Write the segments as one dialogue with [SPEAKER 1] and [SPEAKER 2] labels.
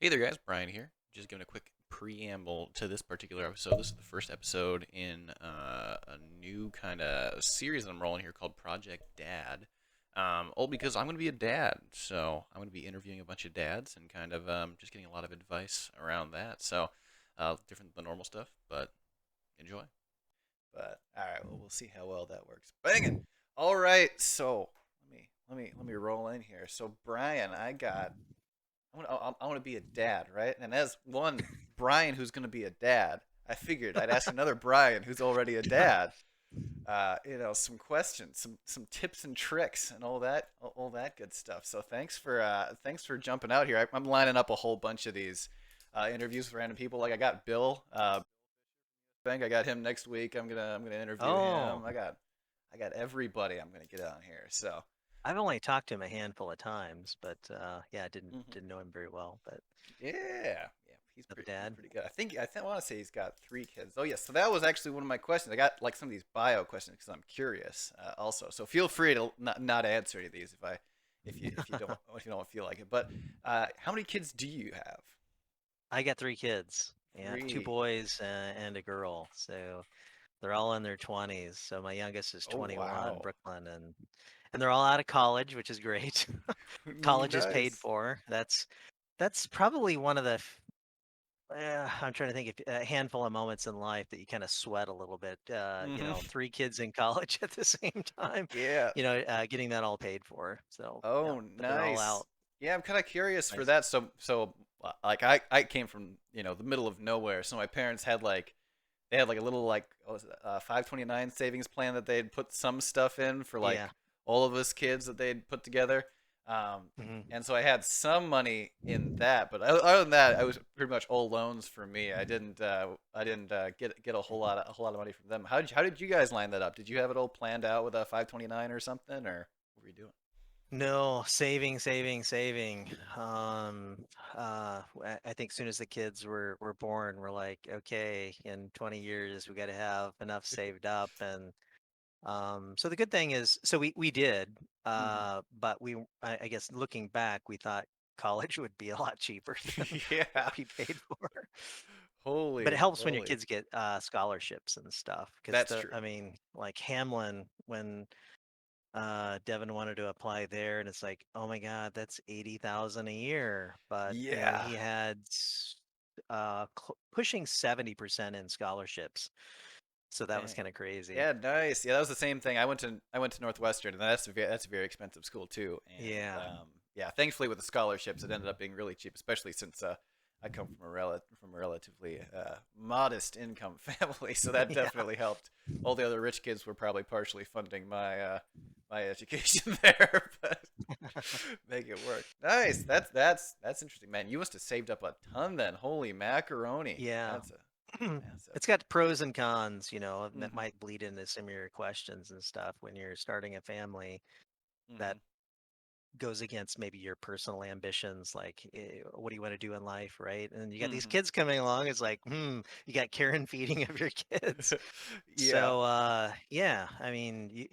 [SPEAKER 1] Hey there, guys. Bryan here. Just giving a quick preamble to this particular episode. This is the first episode in a new kind of series that I'm rolling here called Project Dad. All because I'm going to be a dad. So I'm going to be interviewing a bunch of dads and kind of just getting a lot of advice around that. So different than the normal stuff, but enjoy. But all right, well, we'll see how well that works. Banging. All right, so let me roll in here. So Bryan, I want to be a dad, right? And as one Bryan who's going to be a dad, I figured I'd ask another Bryan who's already a dad. Some questions, some tips and tricks, and all that good stuff. So thanks for jumping out here. I'm lining up a whole bunch of these interviews with random people. Like I got Bill. I got him next week. I'm gonna interview him.
[SPEAKER 2] Oh,
[SPEAKER 1] I got everybody. I'm gonna get on here. So
[SPEAKER 2] I've only talked to him a handful of times, but yeah, I didn't
[SPEAKER 1] mhm.
[SPEAKER 2] didn't know him very well. But
[SPEAKER 1] Yeah, he's
[SPEAKER 2] dad.
[SPEAKER 1] pretty good. I want to say he's got 3 kids. Oh yes, so that was actually one of my questions. I got like some of these bio questions because I'm curious also. So feel free to not answer any of these if you don't feel like it. But how many kids do you have?
[SPEAKER 2] I got 3 kids. Yeah, two
[SPEAKER 1] 3.
[SPEAKER 2] boys and a girl. So they're all in their 20s. So my youngest is
[SPEAKER 1] Oh
[SPEAKER 2] 21,
[SPEAKER 1] wow,
[SPEAKER 2] Brooklyn, and they're all out of college, which is great. College is paid
[SPEAKER 1] nice.
[SPEAKER 2] for. That's probably one of the I'm trying to think of a handful of moments in life that you kind of sweat a little bit.
[SPEAKER 1] Hmm.
[SPEAKER 2] 3 kids in college at the same time,
[SPEAKER 1] Yeah.
[SPEAKER 2] getting that all paid for. So, yeah,
[SPEAKER 1] Oh,
[SPEAKER 2] but they're all
[SPEAKER 1] nice.
[SPEAKER 2] out.
[SPEAKER 1] Yeah, I'm kind of curious for
[SPEAKER 2] Nice.
[SPEAKER 1] that. Like I came from the middle of nowhere, so my parents had like they had like a little like what was it, 529 savings plan that they'd put some stuff in for like
[SPEAKER 2] Yeah.
[SPEAKER 1] all of us kids that they'd put together. Um,
[SPEAKER 2] Hmm.
[SPEAKER 1] and so I had some money in that, but other than that, I was pretty much all loans for me. I didn't get a whole lot of money from them. How did you guys line that up? Did you have it all planned out with a 529 or something, or what were you doing?
[SPEAKER 2] No, saving. I think soon as the kids were born, we're like, okay, in 20 years we got to have enough saved up, and so the good thing is, so we did,
[SPEAKER 1] Hmm.
[SPEAKER 2] but I guess looking back, we thought college would be a lot cheaper than what
[SPEAKER 1] Yeah.
[SPEAKER 2] we paid for. But it
[SPEAKER 1] Holy
[SPEAKER 2] helps when your
[SPEAKER 1] moly.
[SPEAKER 2] kids get scholarships and stuff, because
[SPEAKER 1] That's true.
[SPEAKER 2] I mean, like Hamlin, when Devin wanted to apply there, and it's like, oh my God, that's 80,000 a year. But
[SPEAKER 1] Yeah.
[SPEAKER 2] he had pushing 70% in scholarships, so that was
[SPEAKER 1] Dang.
[SPEAKER 2] kind of crazy.
[SPEAKER 1] Yeah, nice. Yeah, that was the same thing. I went to Northwestern, and that's a very expensive school too. And
[SPEAKER 2] Yeah.
[SPEAKER 1] yeah, thankfully with the scholarships, it ended up being really cheap, especially since I come from a relatively modest income family, so that
[SPEAKER 2] Yeah.
[SPEAKER 1] definitely helped. All the other rich kids were probably partially funding my education there, but make it work. Nice. That's interesting, man. You must have saved up a ton then. Holy macaroni.
[SPEAKER 2] Yeah.
[SPEAKER 1] That's a massive.
[SPEAKER 2] It's got pros and cons, and that
[SPEAKER 1] Mm-hmm.
[SPEAKER 2] might bleed into some of your questions and stuff when you're starting a family
[SPEAKER 1] Mm-hmm.
[SPEAKER 2] that goes against maybe your personal ambitions, like what do you want to do in life, right? And you got these
[SPEAKER 1] Mm-hmm.
[SPEAKER 2] kids coming along. It's like, you got care and feeding of your kids.
[SPEAKER 1] Yeah.
[SPEAKER 2] So yeah, I mean,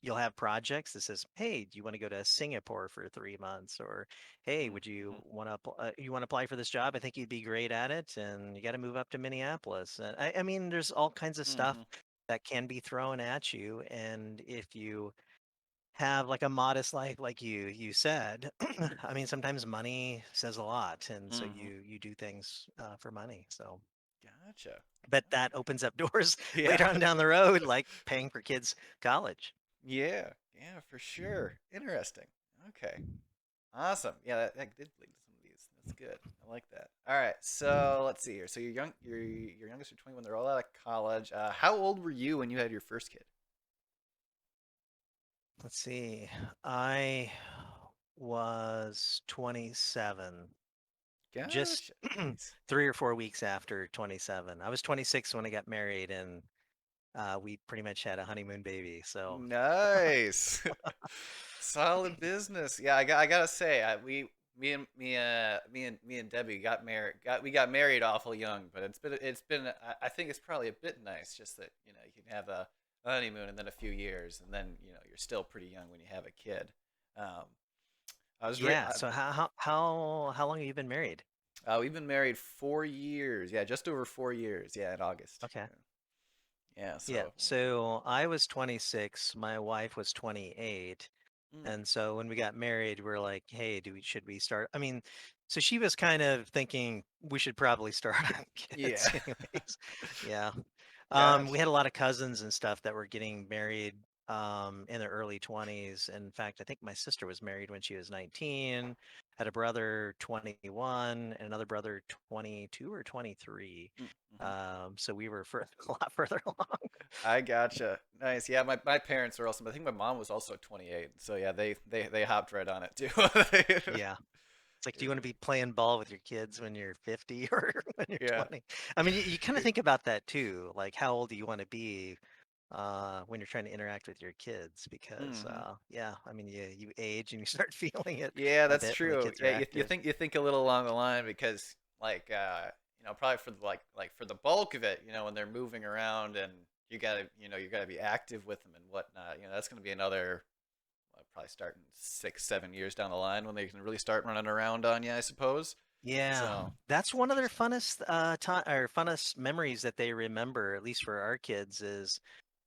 [SPEAKER 2] you'll have projects that says, hey, do you want to go to Singapore for 3 months, or hey, would
[SPEAKER 1] Mm-hmm.
[SPEAKER 2] you want to apply for this job? I think you'd be great at it, and you got to move up to Minneapolis. And I mean, there's all kinds of stuff
[SPEAKER 1] Mm-hmm.
[SPEAKER 2] that can be thrown at you, and if you have like a modest life, like you said, I mean, sometimes money says a lot, and so
[SPEAKER 1] Mm-hmm.
[SPEAKER 2] you do things for money. So,
[SPEAKER 1] Gotcha.
[SPEAKER 2] but that opens up doors
[SPEAKER 1] Yeah.
[SPEAKER 2] later on down the road, like paying for kids' college.
[SPEAKER 1] Yeah. Yeah, for sure. Interesting. Okay. Awesome. Yeah, that did lead to some of these. That's good. I like that. All right. So let's see here. So your youngest are 21. They're all out of college. How old were you when you had your first kid?
[SPEAKER 2] Let's see. I was 27, just
[SPEAKER 1] Gotcha. Nice.
[SPEAKER 2] 3 or 4 weeks after 27. I was 26 when I got married, and we pretty much had a honeymoon baby. So,
[SPEAKER 1] Nice. Solid business. Yeah, I gotta say, me and Debbie got married awful young, but it's been I think it's probably a bit nice just that you can have a honeymoon and then a few years and then you're still pretty young when you have a kid. Um, I was re
[SPEAKER 2] yeah. So how long have you been married?
[SPEAKER 1] We've been married 4 years. Yeah, just over 4 years. Yeah, in August.
[SPEAKER 2] Okay.
[SPEAKER 1] Yeah.
[SPEAKER 2] Yeah.
[SPEAKER 1] So.
[SPEAKER 2] So I was 26, my wife was 28.
[SPEAKER 1] Mm,
[SPEAKER 2] And so when we got married, we're like, hey, should we start? I mean, so she was kind of thinking we should probably start on
[SPEAKER 1] yeah.
[SPEAKER 2] kids anyways. Yeah. We
[SPEAKER 1] Gotcha.
[SPEAKER 2] had a lot of cousins and stuff that were getting married in their early 20s. In fact, I think my sister was married when she was 19, had a brother 21, and another brother 22 or 23.
[SPEAKER 1] Mm-hmm.
[SPEAKER 2] So we were a lot further along.
[SPEAKER 1] I gotcha. Nice. Yeah, my parents were also. I think my mom was also 28. So yeah, they hopped right on it too.
[SPEAKER 2] Yeah. It's like, do you want to be playing ball with your kids when you're 50 or when you're
[SPEAKER 1] Yeah.
[SPEAKER 2] 20? I mean, you kind of think about that too. Like, how old do you want to be when you're trying to interact with your kids? Because,
[SPEAKER 1] Hmm.
[SPEAKER 2] yeah, I mean, you age and you start feeling it
[SPEAKER 1] Yeah,
[SPEAKER 2] a
[SPEAKER 1] that's
[SPEAKER 2] bit when the
[SPEAKER 1] true.
[SPEAKER 2] kids are
[SPEAKER 1] Yeah, you
[SPEAKER 2] active.
[SPEAKER 1] think a little along the line because probably for for the bulk of it, when they're moving around and you gotta be active with them and whatnot. That's gonna be another probably starting 6 7 years down the line when they can really start running around on you, I suppose.
[SPEAKER 2] Yeah,
[SPEAKER 1] So
[SPEAKER 2] that's
[SPEAKER 1] that's
[SPEAKER 2] one of their
[SPEAKER 1] interesting.
[SPEAKER 2] funnest time or funnest memories that they remember, at least for our kids, is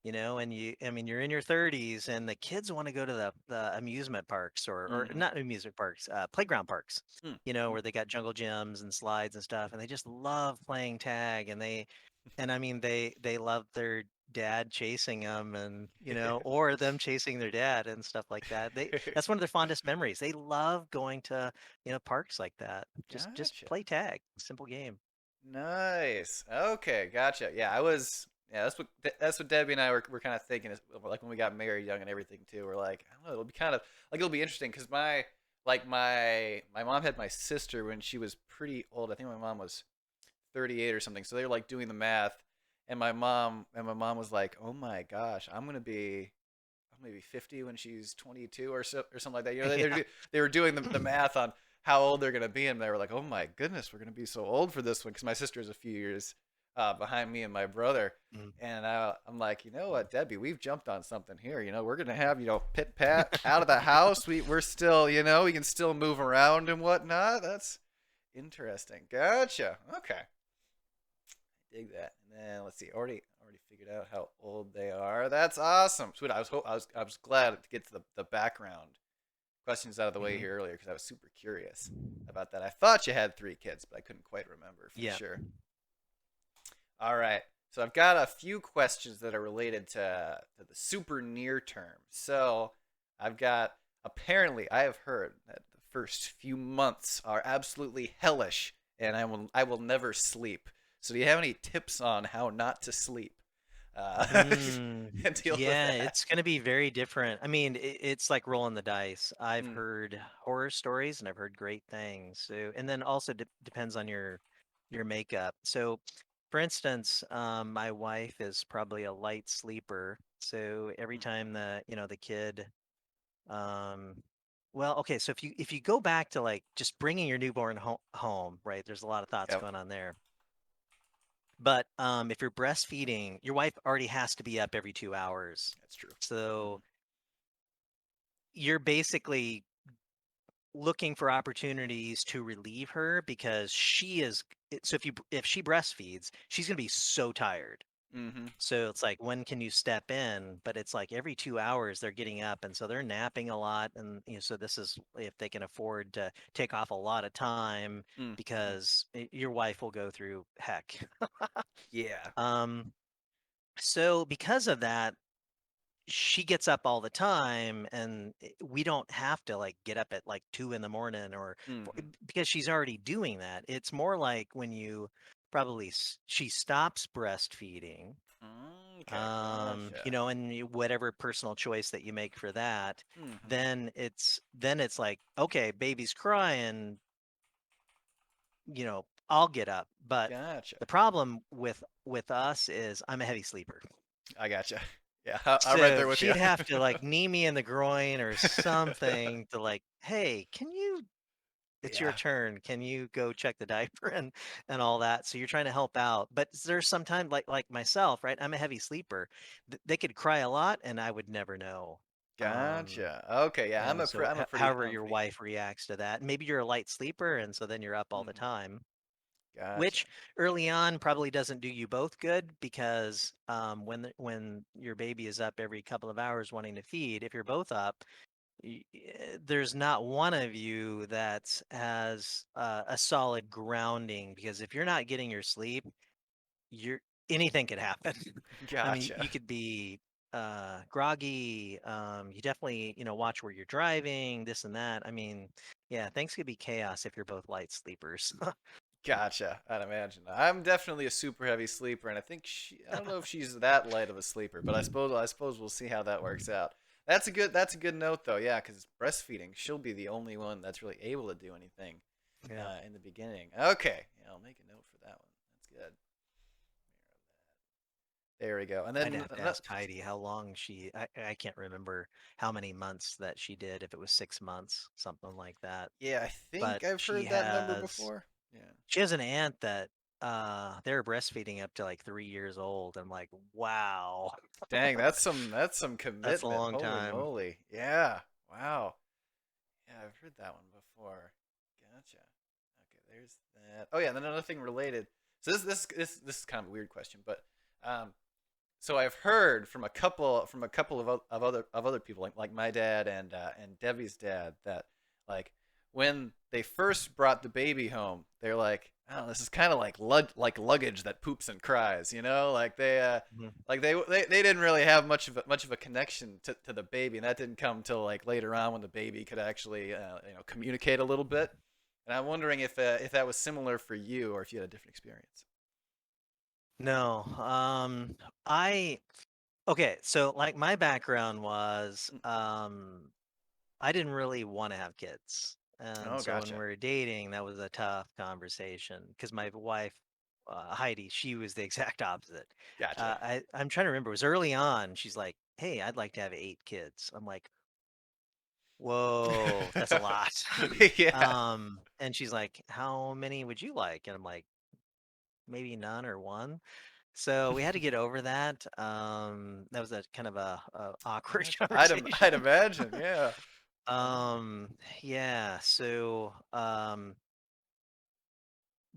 [SPEAKER 2] and I mean, you're in your 30s and the kids want to go to the amusement parks or
[SPEAKER 1] Mm-hmm.
[SPEAKER 2] not amusement parks, playground parks,
[SPEAKER 1] Mm-hmm.
[SPEAKER 2] where they got jungle gyms and slides and stuff, and they just love playing tag, and I mean, they love their dad chasing them and, or them chasing their dad and stuff like that. That's one of their fondest memories. They love going to, parks like that. Just
[SPEAKER 1] Gotcha.
[SPEAKER 2] play tag, simple game.
[SPEAKER 1] Nice. Okay, gotcha. Yeah, I was. Yeah, that's what Debbie and I were kind of thinking. Is like when we got married young and everything too. We're like, I don't know. It'll be kind of like it'll be interesting because my mom had my sister when she was pretty old. I think my mom was 38 or something. So they were like doing the math, and my mom was like, oh my gosh, I'm gonna be 50 when she's 22 or something like that.
[SPEAKER 2] Yeah.
[SPEAKER 1] They were doing the math on how old they're gonna be, and they were like, "Oh my goodness, we're gonna be so old for this one." Because my sister is a few years behind me and my brother,
[SPEAKER 2] Mm.
[SPEAKER 1] and I'm like, you know what, Debbie, we've jumped on something here. We're gonna have Pit Pat out of the house. We're still we can still move around and whatnot. That's interesting. Gotcha. Okay, dig that. And then let's see. Already figured out how old they are. That's awesome. Sweet. I was glad to get to the background questions out of the way
[SPEAKER 2] Mhm.
[SPEAKER 1] here earlier because I was super curious about that. I thought you had 3 kids, but I couldn't quite remember for
[SPEAKER 2] Yeah.
[SPEAKER 1] sure. All right. So I've got a few questions that are related to the super near term. So I've got apparently I have heard that the first few months are absolutely hellish and I will never sleep. So do you have any tips on how not to sleep? And deal with
[SPEAKER 2] Yeah,
[SPEAKER 1] that?
[SPEAKER 2] it's going to be very different. I mean, it's like rolling the dice. I've
[SPEAKER 1] Mm,
[SPEAKER 2] heard horror stories and I've heard great things. So, and then also depends on your makeup. So, for instance, my wife is probably a light sleeper. So every time
[SPEAKER 1] mm-hmm.
[SPEAKER 2] the kid, um, well, okay. So if you go back to like just bringing your newborn home, right? There's a lot of thoughts
[SPEAKER 1] Yep,
[SPEAKER 2] going on there. But if you're breastfeeding, your wife already has to be up every 2 hours.
[SPEAKER 1] that's true.
[SPEAKER 2] So
[SPEAKER 1] Mm-hmm.
[SPEAKER 2] you're basically looking for opportunities to relieve her because so if she breastfeeds, she's going to be so tired.
[SPEAKER 1] Mm-hmm.
[SPEAKER 2] So it's like, when can you step in? But it's like every 2 hours they're getting up, and so they're napping a lot. And so this is if they can afford to take off a lot of time
[SPEAKER 1] Mm-hmm.
[SPEAKER 2] because your wife will go through heck.
[SPEAKER 1] Yeah.
[SPEAKER 2] Um, so because of that, she gets up all the time, and we don't have to like get up at like 2 in the morning
[SPEAKER 1] Mm-hmm.
[SPEAKER 2] because she's already doing that. It's more like when you she stops breastfeeding,
[SPEAKER 1] Okay, gotcha.
[SPEAKER 2] and whatever personal choice that you make for that,
[SPEAKER 1] Mm-hmm.
[SPEAKER 2] then it's like, okay, baby's crying, I'll get up. But
[SPEAKER 1] Gotcha.
[SPEAKER 2] the problem with us is I'm a heavy sleeper.
[SPEAKER 1] I gotcha. Yeah, I'm right
[SPEAKER 2] So
[SPEAKER 1] there with you.
[SPEAKER 2] she'd have to like knee me in the groin or something to like, hey, it's your
[SPEAKER 1] Yeah.
[SPEAKER 2] turn. Can you go check the diaper and all that? So you're trying to help out. But there's sometimes like myself, right? I'm a heavy sleeper. They could cry a lot and I would never know. Um,
[SPEAKER 1] Gotcha. Okay, yeah,
[SPEAKER 2] and so, however
[SPEAKER 1] I'm
[SPEAKER 2] your
[SPEAKER 1] pretty.
[SPEAKER 2] wife reacts to that, maybe you're a light sleeper, and so then you're up all the
[SPEAKER 1] Hmm.
[SPEAKER 2] time,
[SPEAKER 1] Gotcha.
[SPEAKER 2] which early on probably doesn't do you both good because when your baby is up every couple of hours wanting to feed, if you're both up, there's not one of you that has a solid grounding because if you're not getting your sleep, you're anything could happen. I mean,
[SPEAKER 1] Gotcha.
[SPEAKER 2] you could be groggy. You definitely, watch where you're driving, this and that. I mean, yeah, things could be chaos if you're both light sleepers.
[SPEAKER 1] Gotcha. I'd imagine. I'm definitely a super heavy sleeper, and I don't know if she's that light of a sleeper, but I suppose we'll see how that works out. That's a good note though. Yeah, because breastfeeding, she'll be the only one that's really able to do anything
[SPEAKER 2] Yeah.
[SPEAKER 1] in the beginning. Okay, yeah, I'll make a note for that one. That's good. There we go. And
[SPEAKER 2] I'd
[SPEAKER 1] then
[SPEAKER 2] have to ask Heidi how long I can't remember how many months that she did, if it was 6 months, something like that.
[SPEAKER 1] yeah, I
[SPEAKER 2] But
[SPEAKER 1] think I've heard that number before. Yeah.
[SPEAKER 2] she has an aunt that they were breastfeeding up to like 3 years old. I'm like, wow,
[SPEAKER 1] Dang, that's some
[SPEAKER 2] that's a
[SPEAKER 1] commitment.
[SPEAKER 2] long
[SPEAKER 1] Holy
[SPEAKER 2] time.
[SPEAKER 1] moly. Yeah. Wow. Yeah, I've heard that one before. Gotcha. Okay, there's that. Oh yeah, and then another thing related. So this is kind of a weird question, but um, so I've heard from a couple of other people like my dad and Debbie's dad that like when they first brought the baby home, they're like, oh, this is kind of like luggage that poops and cries, like
[SPEAKER 2] Mhm.
[SPEAKER 1] they didn't really have much of a connection to the baby, and that didn't come till like later on when the baby could actually communicate a little bit. And I'm wondering if that was similar for you or if you had a different experience.
[SPEAKER 2] No, I okay. So like my background was
[SPEAKER 1] Mm.
[SPEAKER 2] I didn't really want to have kids. And
[SPEAKER 1] Oh,
[SPEAKER 2] so when we
[SPEAKER 1] gotcha,
[SPEAKER 2] were dating, that was a tough conversation because my wife, Heidi, she was the exact opposite.
[SPEAKER 1] gotcha.
[SPEAKER 2] I'm trying to remember, it was early on. She's like, "Hey, I'd like to have 8 kids." I'm like, "Whoa, that's a lot."
[SPEAKER 1] Yeah.
[SPEAKER 2] And she's like, "How many would you like?" And I'm like, "Maybe none or one." So we had to get over that. That was a kind of a awkward
[SPEAKER 1] Gotcha. I'd
[SPEAKER 2] conversation.
[SPEAKER 1] imagine, yeah.
[SPEAKER 2] Um, yeah, so,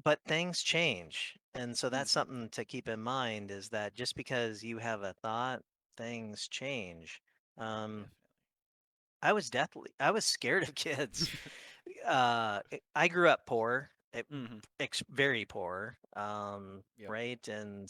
[SPEAKER 2] but things change. And so that's
[SPEAKER 1] Mm-hmm.
[SPEAKER 2] something to keep in mind is that just because you have a thought, things change. Um, I was scared of kids. I grew up poor,
[SPEAKER 1] Mm-hmm.
[SPEAKER 2] very poor,
[SPEAKER 1] Yep.
[SPEAKER 2] right? And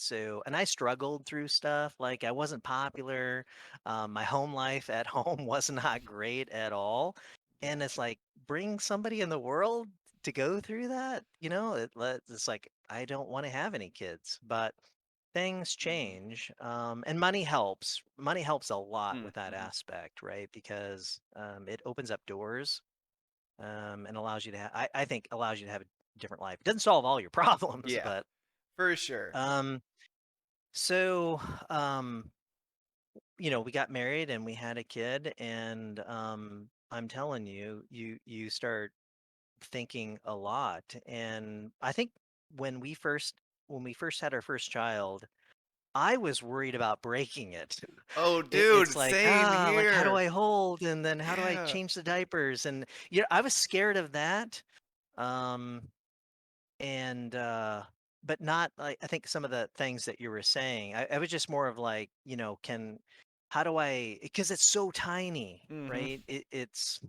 [SPEAKER 2] I struggled through stuff. Like I wasn't popular. My home life at home was not great at all. And it's
[SPEAKER 1] Gotcha.
[SPEAKER 2] like bring somebody in the world to go through that. It's like I don't want to have any kids, but things
[SPEAKER 1] Mm-hmm.
[SPEAKER 2] change, and money helps. Money helps a lot with that
[SPEAKER 1] Mm-hmm.
[SPEAKER 2] aspect, right? Because it opens up doors, and allows you to have, I think, allows you to have a different life. It doesn't solve all your problems,
[SPEAKER 1] Yeah,
[SPEAKER 2] but
[SPEAKER 1] for sure.
[SPEAKER 2] um, so um, we got married and we had a kid, and I'm telling you, you start thinking a lot, and I think when we first when we first had our first child, I was worried about breaking it.
[SPEAKER 1] Oh,
[SPEAKER 2] It's
[SPEAKER 1] dude,
[SPEAKER 2] like,
[SPEAKER 1] same
[SPEAKER 2] like how do
[SPEAKER 1] here.
[SPEAKER 2] I hold, and then how do I
[SPEAKER 1] Yeah.
[SPEAKER 2] change the diapers, and I was scared of that. Um, and but not like I think some of the things that you were saying. I was just more of like, can how do I because it's so tiny,
[SPEAKER 1] Mm-hmm.
[SPEAKER 2] right? It's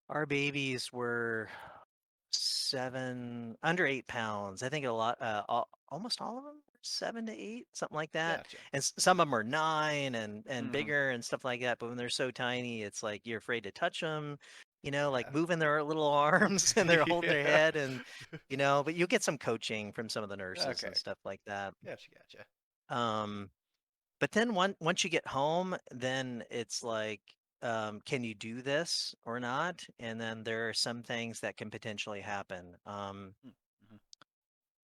[SPEAKER 2] our babies were under 8 pounds. I think a lot, almost all of them, 7 to 8, something like that.
[SPEAKER 1] Gotcha.
[SPEAKER 2] And some of them are 9 and
[SPEAKER 1] Mm-hmm.
[SPEAKER 2] bigger and stuff like that. But when they're so tiny, it's like you're afraid to touch them. Like
[SPEAKER 1] Yeah.
[SPEAKER 2] moving their little arms and they're holding their
[SPEAKER 1] Yeah.
[SPEAKER 2] head and But you'll get some coaching from some of the nurses
[SPEAKER 1] Okay.
[SPEAKER 2] and stuff like that.
[SPEAKER 1] Gotcha.
[SPEAKER 2] Um, but then once you get home, then it's like, can you do this or not? And then there are some things that can potentially happen.
[SPEAKER 1] Mm-hmm.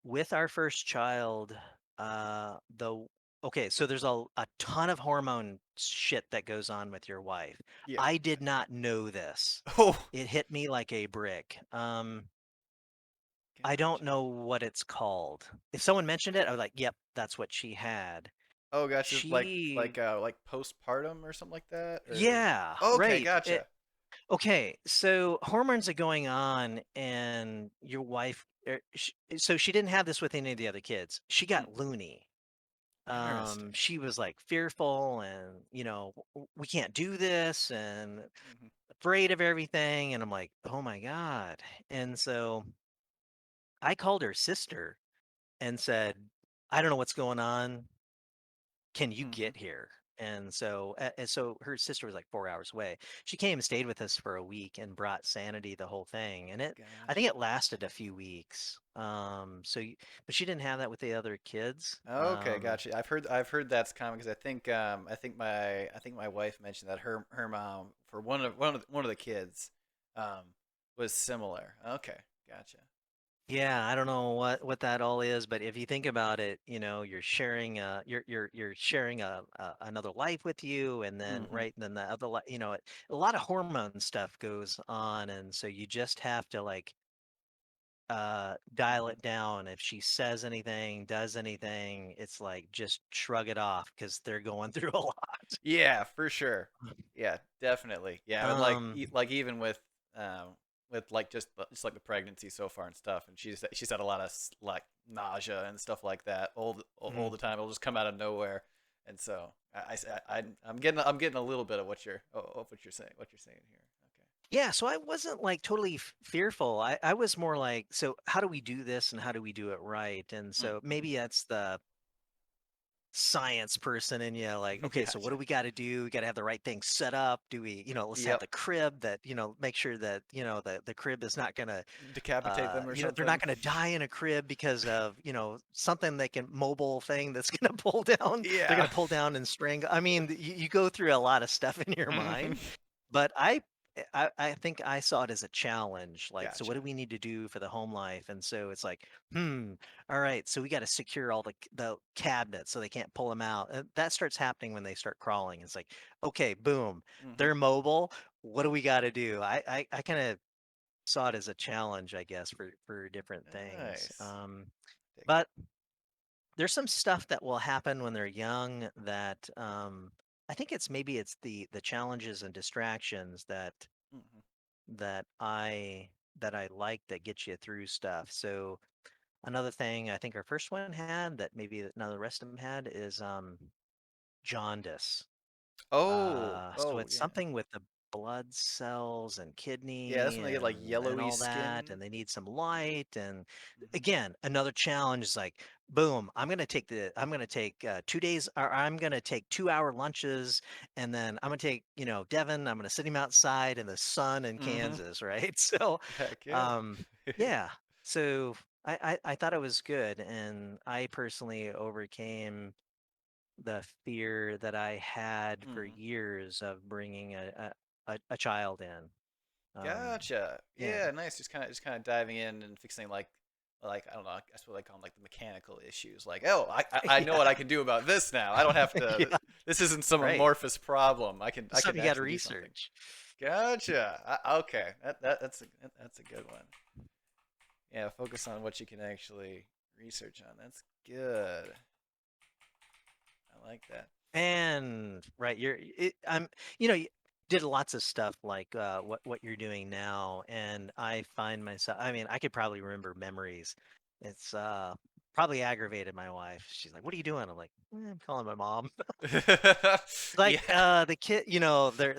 [SPEAKER 2] With our first child, the okay, so there's a ton of hormone shit that goes on with your wife.
[SPEAKER 1] Yeah.
[SPEAKER 2] I did not know this.
[SPEAKER 1] Oh,
[SPEAKER 2] It hit me like a brick. I don't
[SPEAKER 1] gotcha.
[SPEAKER 2] know what it's called. If someone mentioned it, I was like, "Yep, that's what she had."
[SPEAKER 1] Oh, gotcha. Just
[SPEAKER 2] She,
[SPEAKER 1] like postpartum or something like that, or
[SPEAKER 2] yeah,
[SPEAKER 1] okay,
[SPEAKER 2] right.
[SPEAKER 1] gotcha.
[SPEAKER 2] Okay, so hormones are going on, and your wife, so she didn't have this with any of the other kids. She
[SPEAKER 1] Hmm,
[SPEAKER 2] got loony.
[SPEAKER 1] interesting.
[SPEAKER 2] She was like fearful and, we can't do this and
[SPEAKER 1] Hmm.
[SPEAKER 2] afraid of everything. And I'm like, oh my God. And so I called her sister and said, I don't know what's going on. Can you
[SPEAKER 1] Hmm.
[SPEAKER 2] get here? And so her sister was like 4 hours away. She came and stayed with us for a week and brought sanity the whole thing. And I think
[SPEAKER 1] Gotcha.
[SPEAKER 2] it lasted a few weeks. But she didn't have that with the other kids.
[SPEAKER 1] Okay, gotcha. I've heard that's common because I think my wife mentioned that her mom for one of the kids um was similar. Okay, gotcha.
[SPEAKER 2] Yeah, I don't know what that all is, but if you think about it, you're sharing you're sharing another life with you, and then
[SPEAKER 1] Hmm.
[SPEAKER 2] right, then the other a lot of hormone stuff goes on, and so you just have to like dial
[SPEAKER 1] Hmm.
[SPEAKER 2] it down. If she says anything, does anything, it's like just shrug it off because they're going through a lot.
[SPEAKER 1] Yeah, for sure. Yeah, definitely. Yeah, and
[SPEAKER 2] Um,
[SPEAKER 1] like even with like just like the pregnancy so far and stuff, and she's had a lot of like nausea and stuff like that all
[SPEAKER 2] mhm.
[SPEAKER 1] the time. It'll just come out of nowhere, and so I'm getting a little bit of what you're saying here.
[SPEAKER 2] Yeah, so I wasn't like totally fearful. I was more like, so how do we do this and how do we do it right? And
[SPEAKER 1] Okay.
[SPEAKER 2] so maybe that's the science person in you, like, okay, so what do
[SPEAKER 1] Gotcha.
[SPEAKER 2] we got to do? We got to have the right thing set up. Do we, let's have
[SPEAKER 1] Yep.
[SPEAKER 2] the crib that, make sure that, the crib is not going to,
[SPEAKER 1] Decapitate them or
[SPEAKER 2] they're not
[SPEAKER 1] something.
[SPEAKER 2] going to die in a crib because of, something they can mobile thing that's going to pull down. They're going
[SPEAKER 1] Yeah.
[SPEAKER 2] to pull down and strangle. I mean, you go through a lot of stuff in your
[SPEAKER 1] Hmm.
[SPEAKER 2] mind, but I think I saw it as a challenge. Like, so what do
[SPEAKER 1] Gotcha.
[SPEAKER 2] we need to do for the home life? And so it's like, all right, so we got to secure all the cabinets so they can't pull them out. And that starts happening when they start crawling. It's like, okay, boom,
[SPEAKER 1] Hmm.
[SPEAKER 2] they're mobile. What do we got to do? I kind of saw it as a challenge, I guess, for different things.
[SPEAKER 1] Nice. Dig it.
[SPEAKER 2] But there's some stuff that will happen when they're young that I think it's the challenges and distractions
[SPEAKER 1] Hmm.
[SPEAKER 2] that I like that gets you through stuff. So another thing I think our first one had that maybe none of the rest of them had is jaundice. So
[SPEAKER 1] Oh,
[SPEAKER 2] it's
[SPEAKER 1] yeah.
[SPEAKER 2] something with the blood cells and
[SPEAKER 1] Yeah, that's
[SPEAKER 2] kidney
[SPEAKER 1] when they get like
[SPEAKER 2] and
[SPEAKER 1] yellowy
[SPEAKER 2] all that,
[SPEAKER 1] skin.
[SPEAKER 2] and they need some light. And
[SPEAKER 1] Hmm.
[SPEAKER 2] again, another challenge is like, boom, I'm gonna take 2 days, or I'm gonna take 2 hour lunches, and then I'm gonna take Devin, I'm gonna sit him outside in the sun in
[SPEAKER 1] Hmm.
[SPEAKER 2] Kansas, right? So,
[SPEAKER 1] Heck yeah.
[SPEAKER 2] um, yeah. So I thought it was good, and I personally overcame the fear that I had for
[SPEAKER 1] Hmm.
[SPEAKER 2] years of bringing a child in. Um,
[SPEAKER 1] Gotcha.
[SPEAKER 2] yeah.
[SPEAKER 1] Yeah, nice. Just kind of diving in and fixing like I don't know. I guess what they call them, like the mechanical issues. Like, oh, I know
[SPEAKER 2] Yeah.
[SPEAKER 1] what I can do about this now. I don't have to.
[SPEAKER 2] Yeah.
[SPEAKER 1] This isn't some
[SPEAKER 2] Right.
[SPEAKER 1] amorphous problem. I
[SPEAKER 2] It's
[SPEAKER 1] can
[SPEAKER 2] something you got to
[SPEAKER 1] actually do something.
[SPEAKER 2] research.
[SPEAKER 1] Gotcha. Okay, that's a good one. Yeah, focus on what you can actually research on. That's good. I like that.
[SPEAKER 2] And right, you did lots of stuff like what you're doing now, and I find myself. I mean, I could probably remember memories. It's probably aggravated my wife. She's like, "What are you doing?" I'm like, I'm calling my mom." Like,
[SPEAKER 1] Yeah.
[SPEAKER 2] the kid,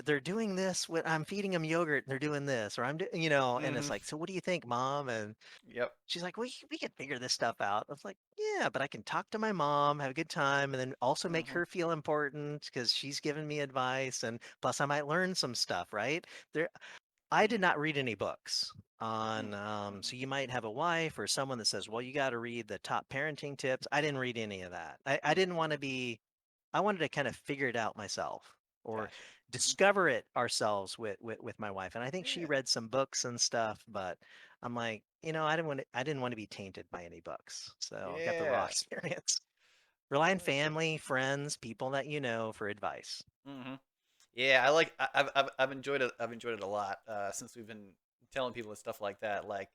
[SPEAKER 2] they're doing this when I'm feeding them yogurt, and they're doing this, or and it's
[SPEAKER 1] Hmm.
[SPEAKER 2] like, "So what do you think, mom?" And
[SPEAKER 1] Yep.
[SPEAKER 2] she's like, we can figure this stuff out. I was like, "Yeah, but I can talk to my mom, have a good time, and then also make
[SPEAKER 1] Hmm.
[SPEAKER 2] her feel important because she's giving me advice, and plus I might learn some stuff, right?" There, I did not read any books on,
[SPEAKER 1] Hmm.
[SPEAKER 2] so you might have a wife or someone that says, "Well, you got to read the top parenting tips." I didn't read any of that. I didn't
[SPEAKER 1] Hmm.
[SPEAKER 2] want to be I wanted to kind of figure it out myself or
[SPEAKER 1] Gotcha. Hmm.
[SPEAKER 2] discover it ourselves with my wife. And I think she
[SPEAKER 1] Yeah.
[SPEAKER 2] read some books and stuff, but I'm like, I didn't want to be tainted by any books. So I got the raw
[SPEAKER 1] Yeah.
[SPEAKER 2] experience. Rely on
[SPEAKER 1] Gotcha.
[SPEAKER 2] family, friends, people that you know for advice.
[SPEAKER 1] Hmm. Yeah, I like. I've enjoyed it. I've enjoyed it a lot since we've been telling people and stuff like that. Like,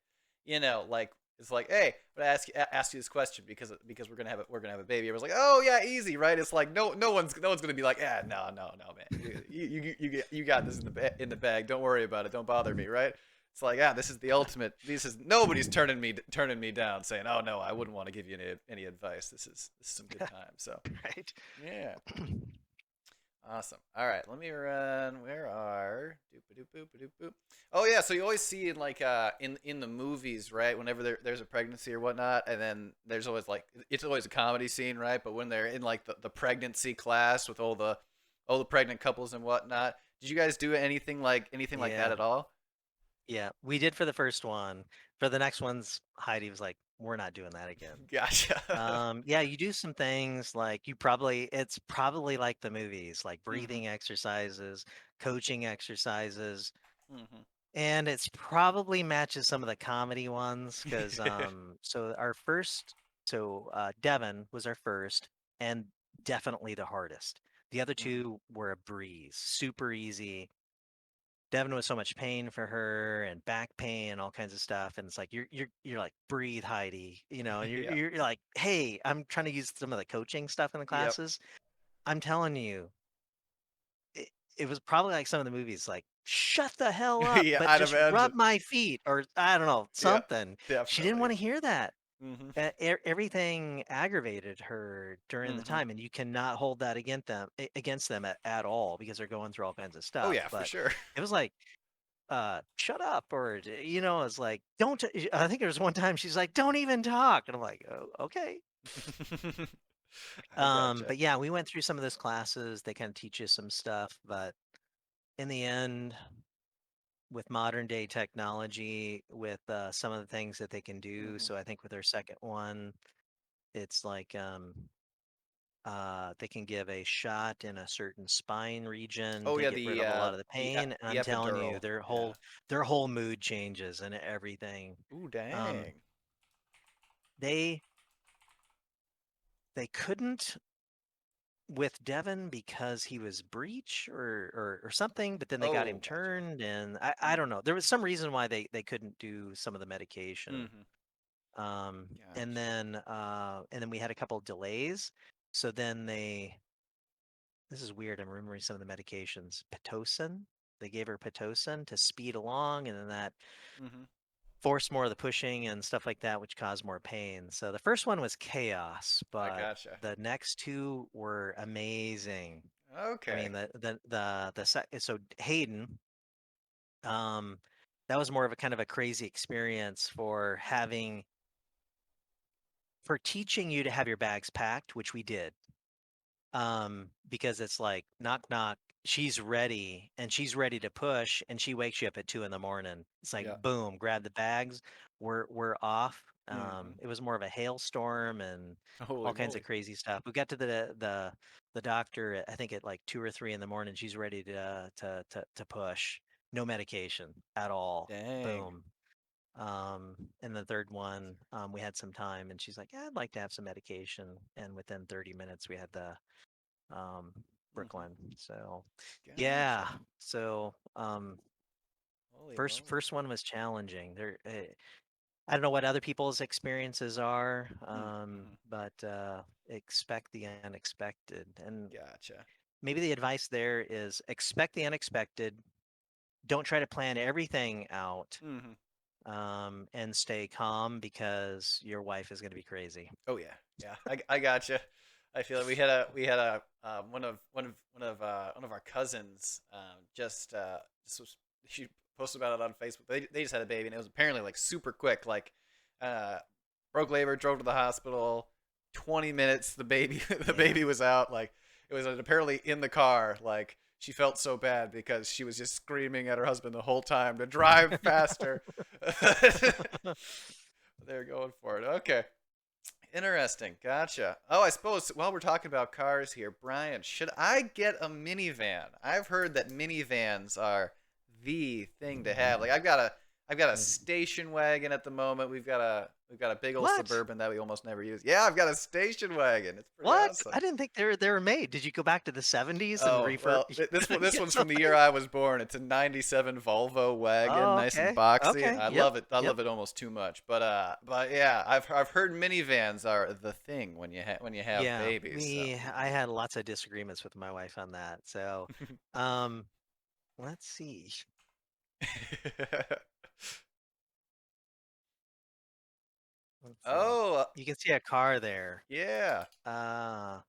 [SPEAKER 1] like It's like, hey, but I ask you this question because we're gonna have a baby. Everyone's like, oh yeah, easy, right? It's like no one's gonna be like, yeah, no, man, you got this in the bag. Don't worry about it. Don't bother me, right? It's like, yeah, this is the ultimate. This is nobody's turning me down, saying, oh no, I wouldn't want to give you any advice. This is some good time. So
[SPEAKER 2] Right.
[SPEAKER 1] yeah. Awesome. All right, let me run. Where are doop doop boop doop boop? Oh yeah, so you always see in like in the movies, right? Whenever there's a pregnancy or whatnot, and then there's always like it's always a comedy scene, right? But when they're in like the pregnancy class with all the pregnant couples and whatnot, did you guys do anything like that
[SPEAKER 2] Yeah.
[SPEAKER 1] at all?
[SPEAKER 2] Yeah. We did for the first one. For the next ones, Heidi was like, "We're not doing that again."
[SPEAKER 1] Gotcha.
[SPEAKER 2] Yeah, you do some things like it's probably like the movies, like
[SPEAKER 1] Mhm.
[SPEAKER 2] breathing exercises, coaching exercises,
[SPEAKER 1] Mhm.
[SPEAKER 2] and it's probably matches some of the comedy ones because so our first Devon was our first and definitely the hardest. The other
[SPEAKER 1] Mhm.
[SPEAKER 2] two were a breeze, super easy. Devin was so much pain for her and back pain and all kinds of stuff. And it's like you're like, breathe, Heidi, and you're
[SPEAKER 1] Yeah.
[SPEAKER 2] you're like, hey, I'm trying to use some of the coaching stuff in the
[SPEAKER 1] Yep.
[SPEAKER 2] classes. I'm telling you, it, it was probably like some of the movies, like, shut the hell up,
[SPEAKER 1] Yeah,
[SPEAKER 2] but
[SPEAKER 1] I'd
[SPEAKER 2] just
[SPEAKER 1] imagine.
[SPEAKER 2] rub my feet, or I don't know,
[SPEAKER 1] Yeah,
[SPEAKER 2] something. She didn't
[SPEAKER 1] definitely.
[SPEAKER 2] want to hear that.
[SPEAKER 1] Mhm.
[SPEAKER 2] Everything aggravated her during the
[SPEAKER 1] Mhm.
[SPEAKER 2] time, and you cannot hold that against them at all because they're going through all kinds of
[SPEAKER 1] Oh
[SPEAKER 2] stuff.
[SPEAKER 1] yeah, for
[SPEAKER 2] But
[SPEAKER 1] sure.
[SPEAKER 2] it was like, shut up, or it's like, don't I think there was one time she's like, don't even talk, and I'm like, oh, okay.
[SPEAKER 1] I gotcha.
[SPEAKER 2] But yeah, we went through some of those classes. They kind of teach you some stuff, but in the end, with modern day technology, with some of the things that they can do,
[SPEAKER 1] Mhm.
[SPEAKER 2] so I think with our second one, it's like they can give a shot in a certain spine region
[SPEAKER 1] Oh
[SPEAKER 2] to
[SPEAKER 1] yeah,
[SPEAKER 2] get rid of a lot of the pain, and
[SPEAKER 1] the
[SPEAKER 2] I'm telling you,
[SPEAKER 1] epidural. Yeah.
[SPEAKER 2] their whole mood changes and everything.
[SPEAKER 1] Ooh,
[SPEAKER 2] Um,
[SPEAKER 1] dang.
[SPEAKER 2] they they couldn't with Devin because he was breech or something, but then they got him
[SPEAKER 1] Oh, gotcha.
[SPEAKER 2] turned, and I
[SPEAKER 1] Mm.
[SPEAKER 2] don't know. There was some reason why they couldn't do some of the medication.
[SPEAKER 1] Mhm. Gotcha.
[SPEAKER 2] And then we had a couple of delays. So then this is weird. I'm remembering some of the medications. Pitocin. They gave her Pitocin to speed along, and then that
[SPEAKER 1] Mhm.
[SPEAKER 2] forced more of the pushing and stuff like that, which caused more pain. So the first one was chaos,
[SPEAKER 1] I
[SPEAKER 2] but
[SPEAKER 1] gotcha.
[SPEAKER 2] the next two were amazing. I mean,
[SPEAKER 1] Okay.
[SPEAKER 2] so Hayden, um, that was more of a kind of a crazy experience for teaching you to have your bags packed, which we did. Because it's like knock knock, she's ready to push, and she wakes you up at 2 in the morning. It's like
[SPEAKER 1] Yeah.
[SPEAKER 2] boom, grab the bags, we're off.
[SPEAKER 1] Mhm.
[SPEAKER 2] It was more of a hailstorm and
[SPEAKER 1] Holy
[SPEAKER 2] all kinds of
[SPEAKER 1] moly.
[SPEAKER 2] crazy stuff. We got to the doctor I think at like 2 or 3 in the morning. She's ready to push. No medication at all.
[SPEAKER 1] Dang.
[SPEAKER 2] Boom. And the third one, we had some time, and she's like, yeah, I'd like to have some medication. And within 30 minutes, we had the um,
[SPEAKER 1] Mhm.
[SPEAKER 2] Brooklyn. So yeah,
[SPEAKER 1] Gotcha.
[SPEAKER 2] so
[SPEAKER 1] Holy moly.
[SPEAKER 2] first one was challenging. I don't know what other people's experiences are,
[SPEAKER 1] Mhm.
[SPEAKER 2] but expect the unexpected. And
[SPEAKER 1] Gotcha.
[SPEAKER 2] maybe the advice there is expect the unexpected. Don't try to plan everything out,
[SPEAKER 1] Mhm.
[SPEAKER 2] and stay calm because your wife is going to be crazy.
[SPEAKER 1] Oh yeah, yeah. I gotcha. I feel like we had a one of our cousins just was she posted about it on Facebook. They just had a baby and it was apparently like super quick. Like uh, broke labor, drove to the hospital. 20 minutes, the baby the
[SPEAKER 2] Yeah.
[SPEAKER 1] baby was out. Like it was apparently in the car. Like she felt so bad because she was just screaming at her husband the whole time to drive faster. They're going for it. Okay. Interesting. Gotcha. Oh, I suppose while we're talking about cars here, Brian, should I get a minivan? I've heard that minivans are the thing to have. Like I've got a
[SPEAKER 2] Mm.
[SPEAKER 1] station wagon at the moment. We've got a big old
[SPEAKER 2] What?
[SPEAKER 1] suburban that we almost never use. Yeah, I've got a station wagon. It's pretty
[SPEAKER 2] What? I
[SPEAKER 1] awesome.
[SPEAKER 2] didn't think they were made. Did you go back to the 70s and
[SPEAKER 1] Oh
[SPEAKER 2] refer
[SPEAKER 1] well, this
[SPEAKER 2] get
[SPEAKER 1] one's from the year
[SPEAKER 2] something?
[SPEAKER 1] I was born. It's a '97 Volvo wagon,
[SPEAKER 2] Oh,
[SPEAKER 1] nice and
[SPEAKER 2] okay.
[SPEAKER 1] boxy.
[SPEAKER 2] Okay.
[SPEAKER 1] I
[SPEAKER 2] Yep.
[SPEAKER 1] love it. I
[SPEAKER 2] Yep.
[SPEAKER 1] love it almost too much. But yeah, I've heard minivans are the thing when you have
[SPEAKER 2] Yeah.
[SPEAKER 1] babies. So.
[SPEAKER 2] I had lots of disagreements with my wife on that. So, um, let's see. Let's see.
[SPEAKER 1] Oh
[SPEAKER 2] You can see a car there.
[SPEAKER 1] yeah,
[SPEAKER 2] Uh,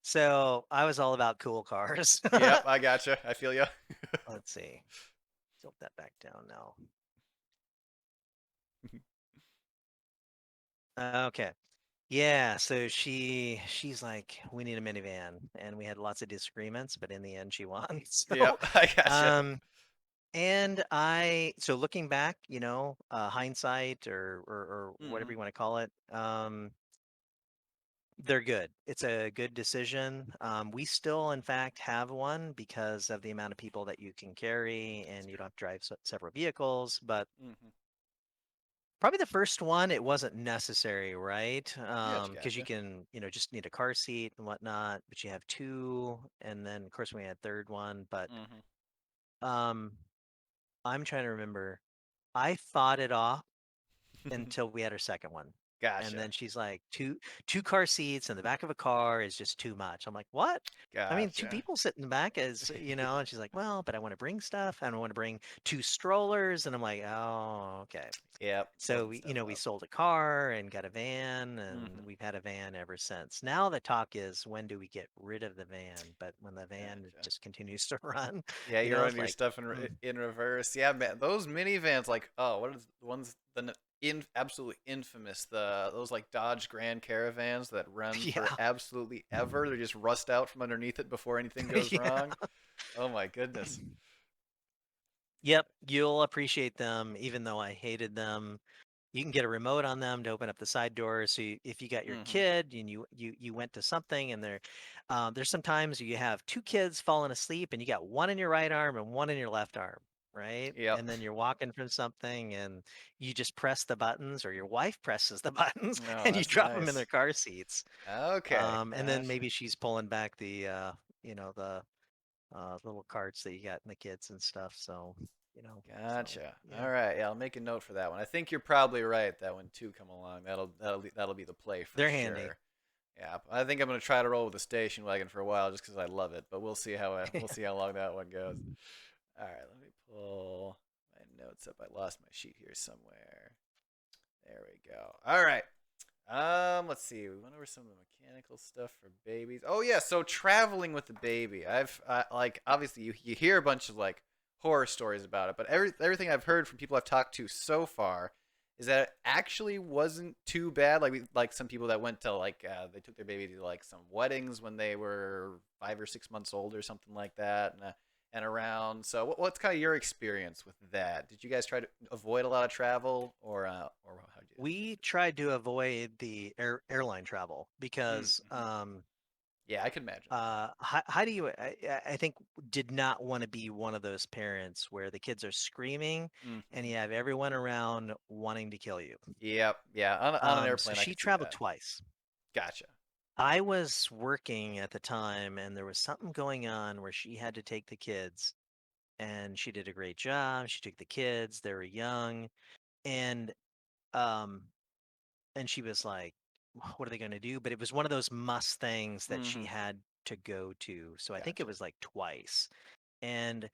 [SPEAKER 2] so I was all about cool cars.
[SPEAKER 1] yep. I gotcha. I feel you.
[SPEAKER 2] Let's see. Tilt that back down now. Okay. Yeah, so she's like, we need a minivan, and we had lots of disagreements, but in the end, she won.
[SPEAKER 1] Yep,
[SPEAKER 2] So,
[SPEAKER 1] I gotcha.
[SPEAKER 2] um, and so looking back, hindsight or whatever
[SPEAKER 1] Hmm.
[SPEAKER 2] you want to call it, they're good. It's a good decision. We still, in fact, have one because of the amount of people that you can carry,
[SPEAKER 1] That's
[SPEAKER 2] and you
[SPEAKER 1] good.
[SPEAKER 2] don't have to drive several vehicles. But
[SPEAKER 1] Hmm.
[SPEAKER 2] probably the first one, it wasn't necessary, right?
[SPEAKER 1] Gotcha,
[SPEAKER 2] Because you
[SPEAKER 1] gotcha.
[SPEAKER 2] can, just need a car seat and whatnot, but you have two, and then of course we had third one. But
[SPEAKER 1] Hmm.
[SPEAKER 2] um, I'm trying to remember. I fought it off until we had our second one. And
[SPEAKER 1] Gotcha,
[SPEAKER 2] then she's like, two car seats in the back of a car is just too much. I'm like, what? I mean, two
[SPEAKER 1] gotcha.
[SPEAKER 2] people sit in the back is, and she's like, well, but I want to bring stuff and I want to bring two strollers. And I'm like, oh, okay.
[SPEAKER 1] Yep,
[SPEAKER 2] So
[SPEAKER 1] splitting
[SPEAKER 2] we,
[SPEAKER 1] stuff
[SPEAKER 2] we
[SPEAKER 1] up.
[SPEAKER 2] sold a car and got a van, and
[SPEAKER 1] Hmm.
[SPEAKER 2] we've had a van ever since. Now the talk is, when do we get rid of the van? But when the van
[SPEAKER 1] Gotcha.
[SPEAKER 2] just continues to run,
[SPEAKER 1] Yeah, you're running
[SPEAKER 2] it's
[SPEAKER 1] your
[SPEAKER 2] like,
[SPEAKER 1] stuff
[SPEAKER 2] mm,
[SPEAKER 1] in reverse. Yeah, man, those minivans, like, oh, what is the ones absolutely infamous, the those like Dodge Grand Caravans that run for
[SPEAKER 2] yeah,
[SPEAKER 1] absolutely ever. They just rust out from underneath it before anything goes
[SPEAKER 2] yeah.
[SPEAKER 1] wrong. Oh my goodness.
[SPEAKER 2] Yep, you'll appreciate them, even though I hated them. You can get a remote on them to open up the side doors. So if you got your
[SPEAKER 1] Hmm.
[SPEAKER 2] kid and you went to something, and there's sometimes you have two kids falling asleep and you got one in your right arm and one in your left arm, right?
[SPEAKER 1] Yep.
[SPEAKER 2] And then you're walking from something and you just press the buttons, or your wife presses the buttons,
[SPEAKER 1] Oh,
[SPEAKER 2] and you
[SPEAKER 1] that's
[SPEAKER 2] drop them in their
[SPEAKER 1] nice.
[SPEAKER 2] car seats.
[SPEAKER 1] Okay,
[SPEAKER 2] And then
[SPEAKER 1] gosh.
[SPEAKER 2] maybe she's pulling back the little carts that you got in the kids and stuff. So
[SPEAKER 1] Gotcha.
[SPEAKER 2] yeah,
[SPEAKER 1] All right. Yeah, I'll make a note for that one. I think you're probably right that when two come along, that'll be the play for
[SPEAKER 2] they're handy.
[SPEAKER 1] sure. Yeah, I think I'm gonna try to roll with the station wagon for a while just because I love it. But we'll see how long that one goes. All right, let me pull my notes up. I lost my sheet here somewhere. There we go. All right. Let's see. We went over some of the mechanical stuff for babies. Oh yeah, so traveling with the baby. Like obviously you hear a bunch of like horror stories about it, but everything I've heard from people I've talked to so far is that it actually wasn't too bad. Like some people that went to like they took their baby to like some weddings when they were 5 or 6 months old or something like that, and around. So what's kind of your experience with that? Did you guys try to avoid a lot of travel, or how did you?
[SPEAKER 2] We tried to avoid the airline travel because
[SPEAKER 1] Mm-hmm. Yeah, I can imagine that.
[SPEAKER 2] how do you I think did not want to be one of those parents where the kids are screaming and
[SPEAKER 1] Mm-hmm.
[SPEAKER 2] you have everyone around wanting to kill you.
[SPEAKER 1] Yep. Yeah. On an
[SPEAKER 2] So
[SPEAKER 1] airplane, I
[SPEAKER 2] she
[SPEAKER 1] could see
[SPEAKER 2] traveled
[SPEAKER 1] that.
[SPEAKER 2] twice.
[SPEAKER 1] Gotcha.
[SPEAKER 2] I was working at the time, and there was something going on where she had to take the kids, and she did a great job. She took the kids; they were young, and um, and she was like, what are they going to do? But it was one of those must things that she
[SPEAKER 1] Mm-hmm.
[SPEAKER 2] had to go to. So I think it
[SPEAKER 1] Gotcha.
[SPEAKER 2] was like twice. And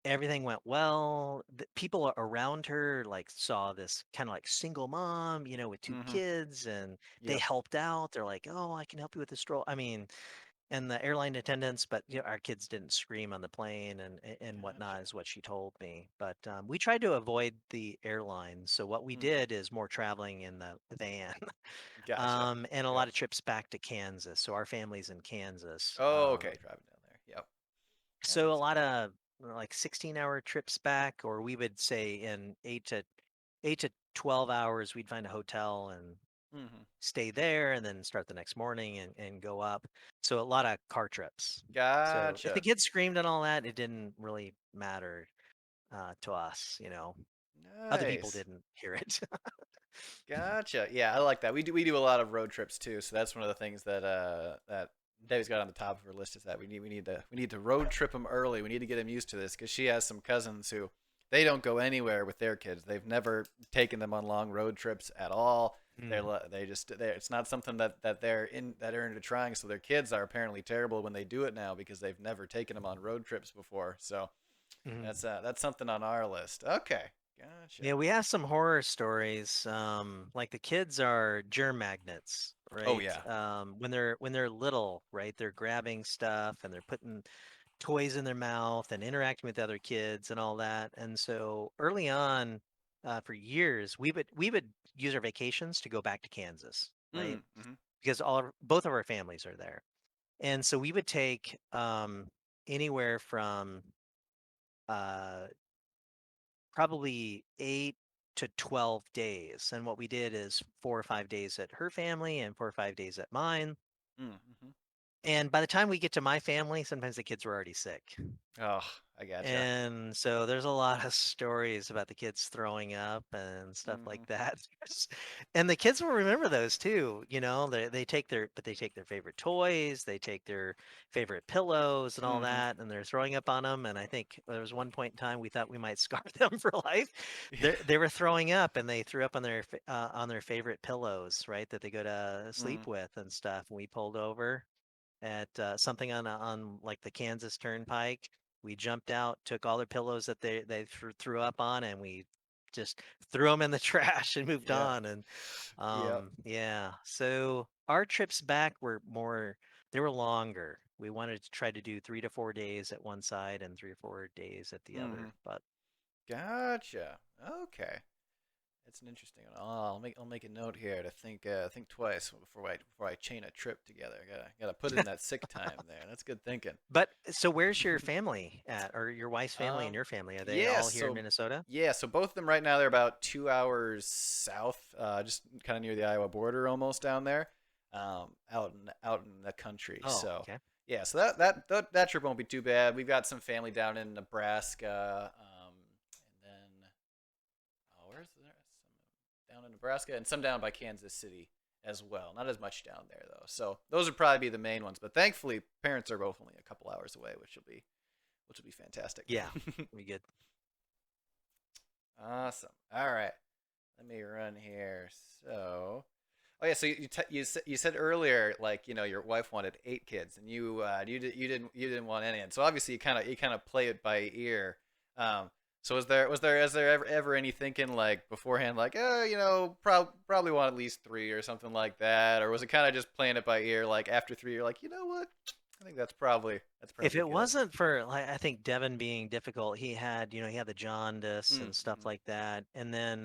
[SPEAKER 2] everything went well. The people around her like saw this kind of like single mom, with two
[SPEAKER 1] Mm-hmm.
[SPEAKER 2] kids, and they
[SPEAKER 1] Yep.
[SPEAKER 2] helped out. They're like, "Oh, I can help you with the stroll." I mean, and the airline attendants, but our kids didn't scream on the plane and
[SPEAKER 1] Gotcha.
[SPEAKER 2] whatnot, is what she told me. But we tried to avoid the airline. So what we
[SPEAKER 1] Mm-hmm.
[SPEAKER 2] did is more traveling in the van.
[SPEAKER 1] Gotcha.
[SPEAKER 2] And a lot
[SPEAKER 1] Yep.
[SPEAKER 2] of trips back to Kansas. So our family's in Kansas.
[SPEAKER 1] Oh, okay. Driving down there. Yep. That
[SPEAKER 2] So a
[SPEAKER 1] makes
[SPEAKER 2] lot
[SPEAKER 1] sense.
[SPEAKER 2] of like 16-hour trips back, or we would say in 8 to 12 hours, we'd find a hotel and
[SPEAKER 1] Mm-hmm.
[SPEAKER 2] stay there, and then start the next morning and go up. So a lot of car trips. So if the
[SPEAKER 1] Gotcha.
[SPEAKER 2] kids screamed and all that, it didn't really matter to us. Other people
[SPEAKER 1] Nice.
[SPEAKER 2] didn't hear it.
[SPEAKER 1] Gotcha. Yeah, I like that. We do a lot of road trips too, so that's one of the things that Debbie's got on the top of her list is that we need to road trip them early. We need to get them used to this because she has some cousins who they don't go anywhere with their kids. They've never taken them on long road trips at all.
[SPEAKER 2] Mm,
[SPEAKER 1] It's not something that are into trying. So their kids are apparently terrible when they do it now because they've never taken them on road trips before. So
[SPEAKER 2] mm.
[SPEAKER 1] that's something on our list. Okay, gotcha.
[SPEAKER 2] Yeah, we have some horror stories. Like the kids are germ magnets,
[SPEAKER 1] Oh
[SPEAKER 2] right?
[SPEAKER 1] yeah.
[SPEAKER 2] When they're little, right? They're grabbing stuff and they're putting toys in their mouth and interacting with other kids and all that. And so early on, for years, we would use our vacations to go back to Kansas, right?
[SPEAKER 1] Mm-hmm.
[SPEAKER 2] Because both of our families are there. And so we would take anywhere from uh, probably 8 to 12 days. And what we did is 4 or 5 days at her family and 4 or 5 days at mine.
[SPEAKER 1] Mm-hmm.
[SPEAKER 2] And by the time we get to my family, sometimes the kids were already sick.
[SPEAKER 1] Oh, I gotcha.
[SPEAKER 2] And so there's a lot of stories about the kids throwing up and stuff like
[SPEAKER 1] Mm-hmm.
[SPEAKER 2] that. And the kids will remember those too, they take their favorite toys, they take their favorite pillows and all
[SPEAKER 1] Mm-hmm.
[SPEAKER 2] that, and they're throwing up on them. And I think there was one point in time we thought we might scar them for life.
[SPEAKER 1] Yeah.
[SPEAKER 2] They were throwing up and they threw up on their favorite pillows, right, that they go to
[SPEAKER 1] Mm-hmm.
[SPEAKER 2] sleep with and stuff. And we pulled over at something on like the Kansas Turnpike. We jumped out, took all their pillows that they threw up on, and we just threw them in the trash and moved
[SPEAKER 1] Yeah.
[SPEAKER 2] on. And
[SPEAKER 1] Yep.
[SPEAKER 2] yeah, so our trips back were more, they were longer. We wanted to try to do 3 to 4 days at one side and 3 or 4 days at the
[SPEAKER 1] Mm-hmm.
[SPEAKER 2] other. But
[SPEAKER 1] Gotcha. Okay. That's an interesting one. I'll make a note here to think twice before I chain a trip together. Gotta put in that sick time there. That's good thinking.
[SPEAKER 2] so where's your family at, or your wife's family and
[SPEAKER 1] Um,
[SPEAKER 2] your family? Are they
[SPEAKER 1] yeah,
[SPEAKER 2] all here in
[SPEAKER 1] so
[SPEAKER 2] Minnesota?
[SPEAKER 1] yeah, so both of them right now they're about 2 hours south, just kind of near the Iowa border, almost down there, out in the country.
[SPEAKER 2] Oh,
[SPEAKER 1] So
[SPEAKER 2] okay.
[SPEAKER 1] yeah, so that trip won't be too bad. We've got some family down in Nebraska, and then where's there some down in Nebraska and some down by Kansas City as well. Not as much down there though. So those would probably be the main ones. But thankfully, parents are both only a couple hours away, which will be fantastic.
[SPEAKER 2] Yeah, we good.
[SPEAKER 1] Awesome. All right. Let me run here. So, oh yeah. So you said earlier, like your wife wanted 8 kids, and you didn't want any. And so obviously you kind of play it by ear. So was there ever any thinking like beforehand, like probably want at least 3 or something like that, or was it kind of just playing it by ear? Like after 3, you're like, you know what? I think that's
[SPEAKER 2] If
[SPEAKER 1] probably
[SPEAKER 2] it
[SPEAKER 1] good.
[SPEAKER 2] wasn't for, like, I think Devin being difficult, he had the jaundice and stuff
[SPEAKER 1] Mm-hmm.
[SPEAKER 2] like that. And then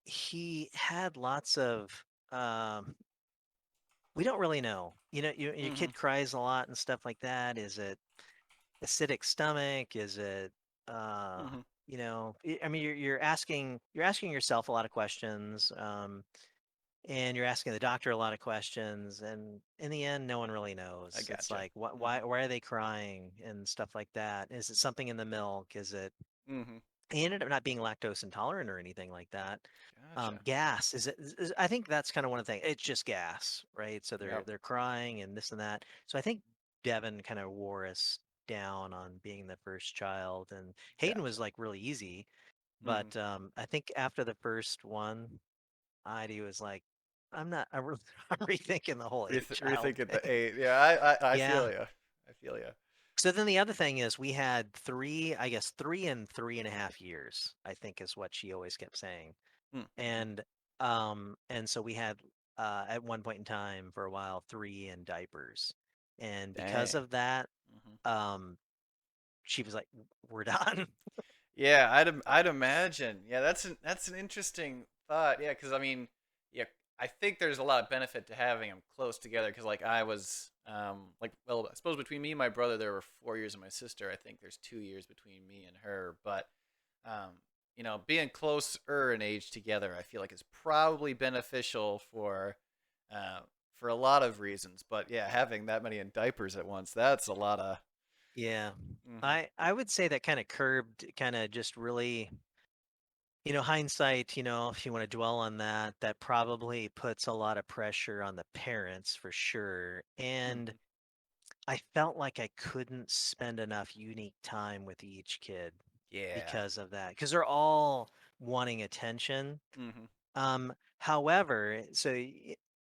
[SPEAKER 2] he had lots of we don't really know. Your
[SPEAKER 1] Mm-hmm.
[SPEAKER 2] kid cries a lot and stuff like that. Is it acidic stomach? Is it uh
[SPEAKER 1] Mm-hmm.
[SPEAKER 2] I mean, you're asking yourself a lot of questions. And you're asking the doctor a lot of questions, and in the end no one really
[SPEAKER 1] I
[SPEAKER 2] knows. It's
[SPEAKER 1] gotcha.
[SPEAKER 2] like, what
[SPEAKER 1] Mm-hmm.
[SPEAKER 2] why are they crying and stuff like that? Is it something in the milk? Is it
[SPEAKER 1] Mm-hmm.
[SPEAKER 2] He ended up not being lactose intolerant or anything like that.
[SPEAKER 1] Gotcha.
[SPEAKER 2] Gas, I think that's kind of one of the things. It's just gas, right? So they're
[SPEAKER 1] Yep.
[SPEAKER 2] they're crying and this and that. So I think Devin kind of wore us down on being the first child, and Hayden was
[SPEAKER 1] Gotcha.
[SPEAKER 2] like really easy.
[SPEAKER 1] Mm-hmm.
[SPEAKER 2] But I think after the first one, Heidi was like, I'm rethinking the whole eight child
[SPEAKER 1] Rethink it the
[SPEAKER 2] thing.
[SPEAKER 1] 8. Yeah, I
[SPEAKER 2] Yeah.
[SPEAKER 1] feel you. I feel you.
[SPEAKER 2] So then the other thing is we had three, I guess 3 and 3.5 years, I think is what she always kept saying.
[SPEAKER 1] Mm-hmm.
[SPEAKER 2] And so we had at one point in time for a while 3 in diapers. And because
[SPEAKER 1] Dang.
[SPEAKER 2] of that,
[SPEAKER 1] Hmm.
[SPEAKER 2] um, she was like, we're done.
[SPEAKER 1] Yeah, I'd imagine. Yeah, that's an interesting thought. Yeah, because I mean, yeah, I think there's a lot of benefit to having them close together. Because like I was, well, I suppose between me and my brother there were 4 years, and my sister I think there's 2 years between me and her. But, um, being closer in age together, I feel like is probably beneficial uh, for a lot of reasons. But yeah, having that many in diapers at once, that's a lot of.
[SPEAKER 2] Yeah.
[SPEAKER 1] Mm-hmm.
[SPEAKER 2] I would say that kind of curbed, kind of just really, hindsight, if you want to dwell on that, that probably puts a lot of pressure on the parents for sure. And
[SPEAKER 1] Mm-hmm.
[SPEAKER 2] I felt like I couldn't spend enough unique time with each kid
[SPEAKER 1] Yeah.
[SPEAKER 2] because of that, because they're all wanting attention.
[SPEAKER 1] Mm-hmm.
[SPEAKER 2] However,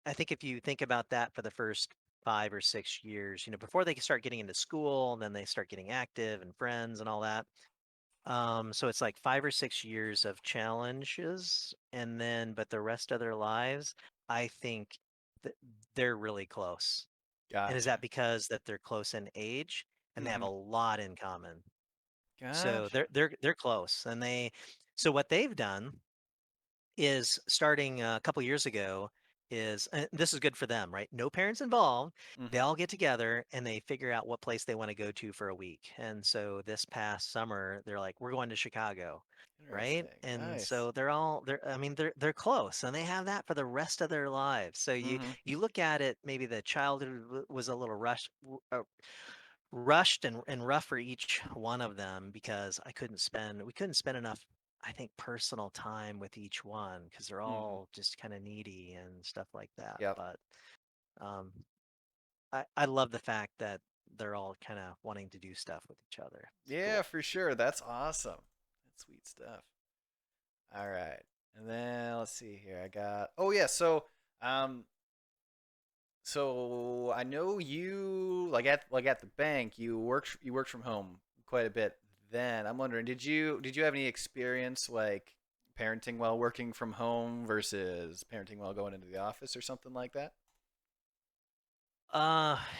[SPEAKER 2] I think if you think about that for the first 5 or 6 years, before they can start getting into school, and then they start getting active and friends and all that. So it's like 5 or 6 years of challenges, and then, but the rest of their lives, I think that they're really close. And is that
[SPEAKER 1] Gotcha.
[SPEAKER 2] because that they're close in age and they have
[SPEAKER 1] Mm-hmm.
[SPEAKER 2] a lot in common? So
[SPEAKER 1] Gotcha.
[SPEAKER 2] they're close, and so what they've done is starting a couple years ago is and this is good for them, right? No parents involved. They
[SPEAKER 1] Mm-hmm.
[SPEAKER 2] all get together and they figure out what place they want to go to for a week. And so this past summer, they're like, we're going to Chicago, right?
[SPEAKER 1] Interesting.
[SPEAKER 2] And
[SPEAKER 1] Nice.
[SPEAKER 2] so they're close and they have that for the rest of their lives. So you
[SPEAKER 1] Mm-hmm.
[SPEAKER 2] you look at it, maybe the childhood was a little rushed and rough for each one of them because we couldn't spend enough, I think, personal time with each one because they're
[SPEAKER 1] Mm-hmm.
[SPEAKER 2] all just kind of needy and stuff like that.
[SPEAKER 1] Yep.
[SPEAKER 2] But um, I love the fact that they're all kind of wanting to do stuff with each other. It's
[SPEAKER 1] Yeah,
[SPEAKER 2] cool.
[SPEAKER 1] for sure. That's awesome. That's sweet stuff. All right. And then let's see here. I got. Oh yeah. Um, so I know you like at the bank. You worked from home quite a bit. Then I'm wondering, did you have any experience like parenting while working from home versus parenting while going into the office or something like that?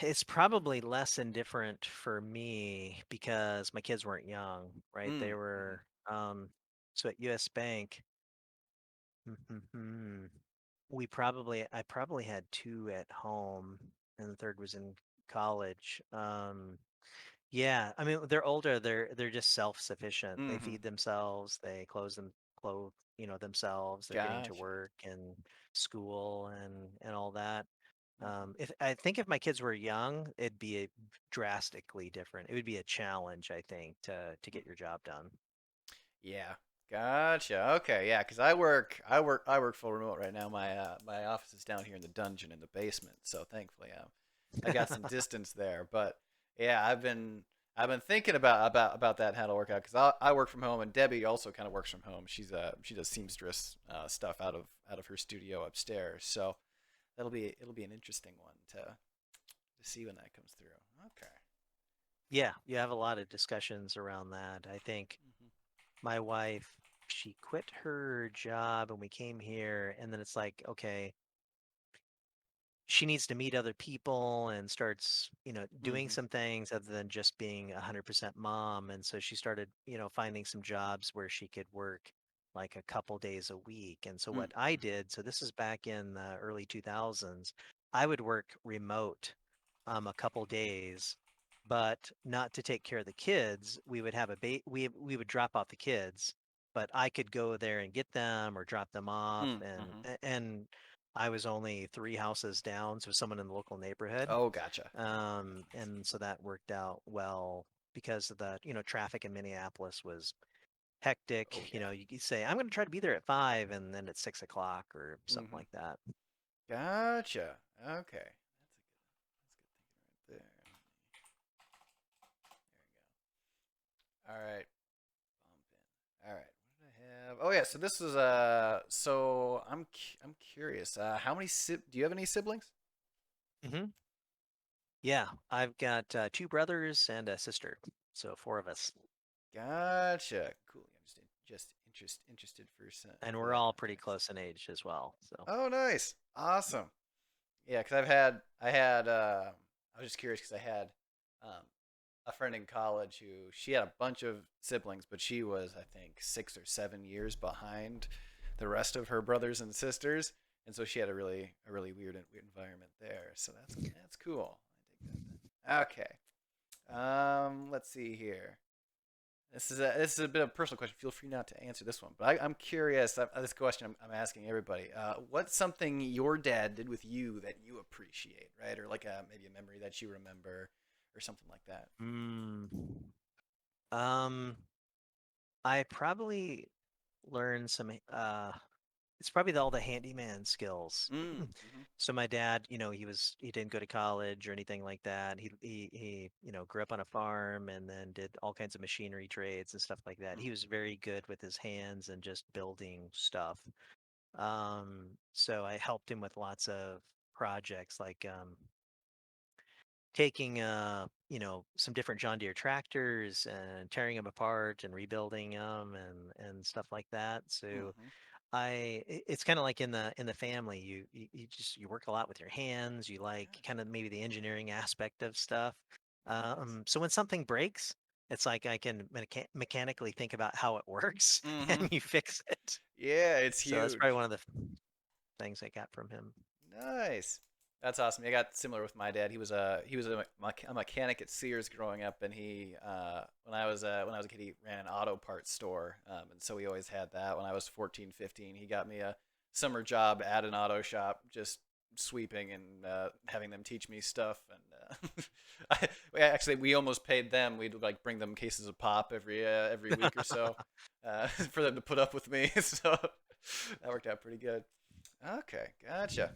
[SPEAKER 2] It's probably less indifferent for me because my kids weren't young, right? They
[SPEAKER 1] Mm. Mm-hmm.
[SPEAKER 2] were so at US Bank. Mhm. I probably had two at home, and the third was in college. Yeah, I mean, they're older. They're just self-sufficient. They
[SPEAKER 1] Mm-hmm.
[SPEAKER 2] feed themselves. They clothe, themselves. They're getting to
[SPEAKER 1] Gotcha.
[SPEAKER 2] work and school and all that.
[SPEAKER 1] Mm-hmm.
[SPEAKER 2] If I think if my kids were young, it'd be drastically different. It would be a challenge, I think, to get your job done.
[SPEAKER 1] Yeah. Gotcha. Okay. Yeah. Because I work full remote right now. My office is down here in the dungeon in the basement. So thankfully, I got some distance there. But yeah, I've been thinking about that and how to work out because I work from home and Debbie also kind of works from home. She does seamstress stuff out of her studio upstairs. So it'll be an interesting one to see when that comes through. Okay.
[SPEAKER 2] Yeah, you have a lot of discussions around that. I think
[SPEAKER 1] Hmm.
[SPEAKER 2] my wife, she quit her job and we came here, and then it's like, okay, she needs to meet other people and starts, doing
[SPEAKER 1] Hmm.
[SPEAKER 2] some things other than just being 100% mom. And so she started, finding some jobs where she could work like a couple days a week. And so what I
[SPEAKER 1] Hmm.
[SPEAKER 2] did, so this is back in the early 2000s, I would work remote a couple days, but not to take care of the kids. We would have we would drop off the kids, but I could go there and get them or drop them off,
[SPEAKER 1] Hmm.
[SPEAKER 2] and I was only 3 houses down, so someone in the local neighborhood.
[SPEAKER 1] Oh, gotcha.
[SPEAKER 2] And so that worked out well because of the, traffic in Minneapolis was hectic.
[SPEAKER 1] Oh yeah.
[SPEAKER 2] You could say, I'm going to try to be there at 5 and then at 6 o'clock or something
[SPEAKER 1] Hmm.
[SPEAKER 2] like that.
[SPEAKER 1] Gotcha. Okay. That's a good thinking right there. There we go. All right. Bump in. All right. What did I have? Oh yeah. So this is So I'm curious. How many do you have any siblings?
[SPEAKER 2] Hmm. Yeah, I've got two brothers and a sister. So four of us.
[SPEAKER 1] Gotcha. Cool. I'm just interested
[SPEAKER 2] And
[SPEAKER 1] for
[SPEAKER 2] we're
[SPEAKER 1] that
[SPEAKER 2] all pretty
[SPEAKER 1] context.
[SPEAKER 2] close in age as well. So,
[SPEAKER 1] Oh, nice. Awesome. Yeah, because I was just curious because I had um, a friend in college who she had a bunch of siblings, but she was, I think, 6 or 7 years behind the rest of her brothers and sisters, and so she had a really weird environment there. So that's cool. I dig that. Then. Okay. Let's see here. This is a bit of a personal question. Feel free not to answer this one, but I'm curious. This question I'm asking everybody. What's something your dad did with you that you appreciate, right? Or like maybe a memory that you remember, or something like that?
[SPEAKER 2] Mm. Um, I probably learned some. It's probably all the handyman skills.
[SPEAKER 1] Mm. Mm-hmm.
[SPEAKER 2] So my dad, he didn't go to college or anything like that. He grew up on a farm and then did all kinds of machinery trades and stuff like that. He was very good with his hands and just building stuff. So I helped him with lots of projects like taking some different John Deere tractors and tearing them apart and rebuilding them and stuff like that. So
[SPEAKER 1] Mm-hmm.
[SPEAKER 2] it's kind of like in the family, you work a lot with your hands. You like
[SPEAKER 1] Gotcha.
[SPEAKER 2] kind of maybe the engineering aspect of stuff.
[SPEAKER 1] Nice.
[SPEAKER 2] So when something breaks, it's like I can mechanically think about how it works
[SPEAKER 1] Mm-hmm.
[SPEAKER 2] and you fix it.
[SPEAKER 1] Yeah, it's
[SPEAKER 2] So that's probably
[SPEAKER 1] huge.
[SPEAKER 2] one of the things I got from him.
[SPEAKER 1] Nice. That's awesome. I got similar with my dad. He was a mechanic at Sears growing up, and he when I was a kid, he ran an auto parts store, and so we always had that. When I was 14, 15, he got me a summer job at an auto shop, just sweeping and having them teach me stuff. And we almost paid them. We'd like bring them cases of pop every week or so for them to put up with me. So that worked out pretty good. Okay, gotcha.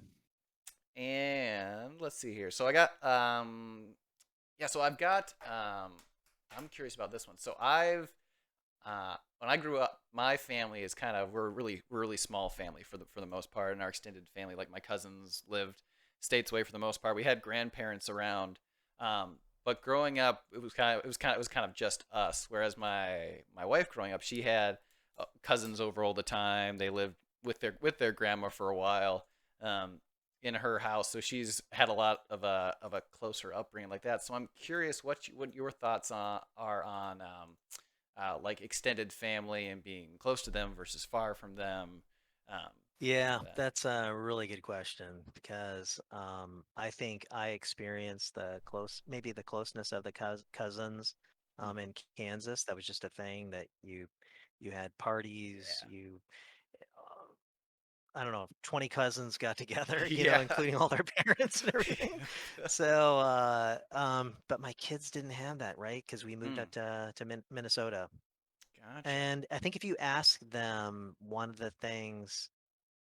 [SPEAKER 1] And let's see here. So I got yeah, so I've got I'm curious about this one. So I've when I grew up, my family is kind of we're a really small family for the most part, and our extended family, like my cousins lived states away for the most part. We had grandparents around, but growing up, it was kind of just us. Whereas my wife growing up, she had cousins over all the time. They lived with their grandma for a while. In her house, so she's had a lot of a closer upbringing like that. So I'm curious what your thoughts are on like extended family and being close to them versus far from them, things like
[SPEAKER 2] Yeah,
[SPEAKER 1] that.
[SPEAKER 2] that's a really good question because I think I experienced maybe the closeness of the cousins
[SPEAKER 1] Mm-hmm.
[SPEAKER 2] in Kansas. That was just a thing that you had parties,
[SPEAKER 1] Yeah.
[SPEAKER 2] I don't know, 20 cousins got together,
[SPEAKER 1] Yeah.
[SPEAKER 2] including all their parents and everything. So, but my kids didn't have that, right? Because we moved
[SPEAKER 1] Mm,
[SPEAKER 2] out to Minnesota,
[SPEAKER 1] gotcha.
[SPEAKER 2] and I think if you ask them, one of the things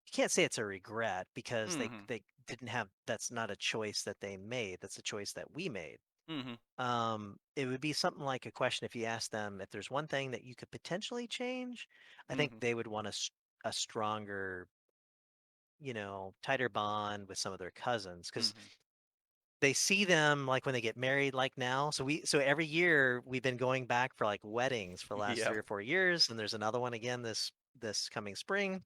[SPEAKER 2] you can't say it's a regret because they
[SPEAKER 1] Mm-hmm.
[SPEAKER 2] they didn't have that's not a choice that they made. That's a choice that we made.
[SPEAKER 1] Mm-hmm.
[SPEAKER 2] It would be something like a question if you ask them if there's one thing that you could potentially change. I think
[SPEAKER 1] Mm-hmm.
[SPEAKER 2] they would want a stronger, tighter bond with some of their cousins because
[SPEAKER 1] Mm-hmm.
[SPEAKER 2] they see them like when they get married, like now. So every year we've been going back for like weddings for the last
[SPEAKER 1] Yep.
[SPEAKER 2] 3 or 4 years, and there's another one again this coming spring.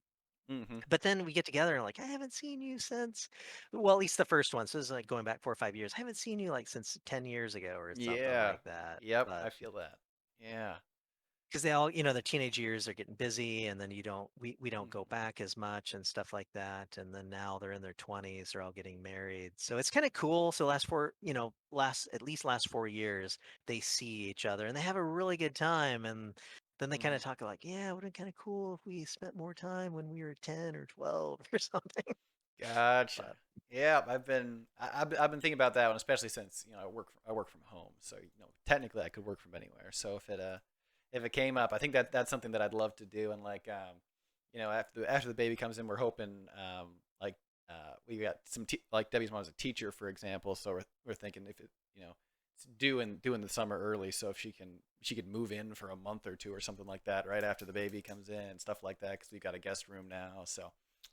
[SPEAKER 1] Mm-hmm.
[SPEAKER 2] But then we get together and like, I haven't seen you since, well, at least the first one. So it's like going back 4 or 5 years. I haven't seen you like since 10 years ago or something
[SPEAKER 1] Yeah.
[SPEAKER 2] like that.
[SPEAKER 1] Yep.
[SPEAKER 2] But
[SPEAKER 1] I feel that. Yeah.
[SPEAKER 2] because they all, the teenage years are getting busy and then we don't go
[SPEAKER 1] Mm-hmm.
[SPEAKER 2] back as much and stuff like that. And then now they're in their 20s, they're all getting married. So it's kind of cool. So at least last 4 years, they see each other and they have a really good time. And then they kind
[SPEAKER 1] Mm-hmm.
[SPEAKER 2] of talk like, yeah, it would have been kind of cool if we spent more time when we were 10 or 12 or something.
[SPEAKER 1] Gotcha.
[SPEAKER 2] But
[SPEAKER 1] Yeah, I've been thinking about that one, especially since I work from home, so technically I could work from anywhere. So if it came up, I think that's something that I'd love to do. And like after the baby comes in, we're hoping like we got like Debbie's mom is a teacher, for example, so we're thinking if it it's due in the summer early, so if she could move in for a month or two or something like that right after the baby comes in and stuff like that because we've got a guest room now. So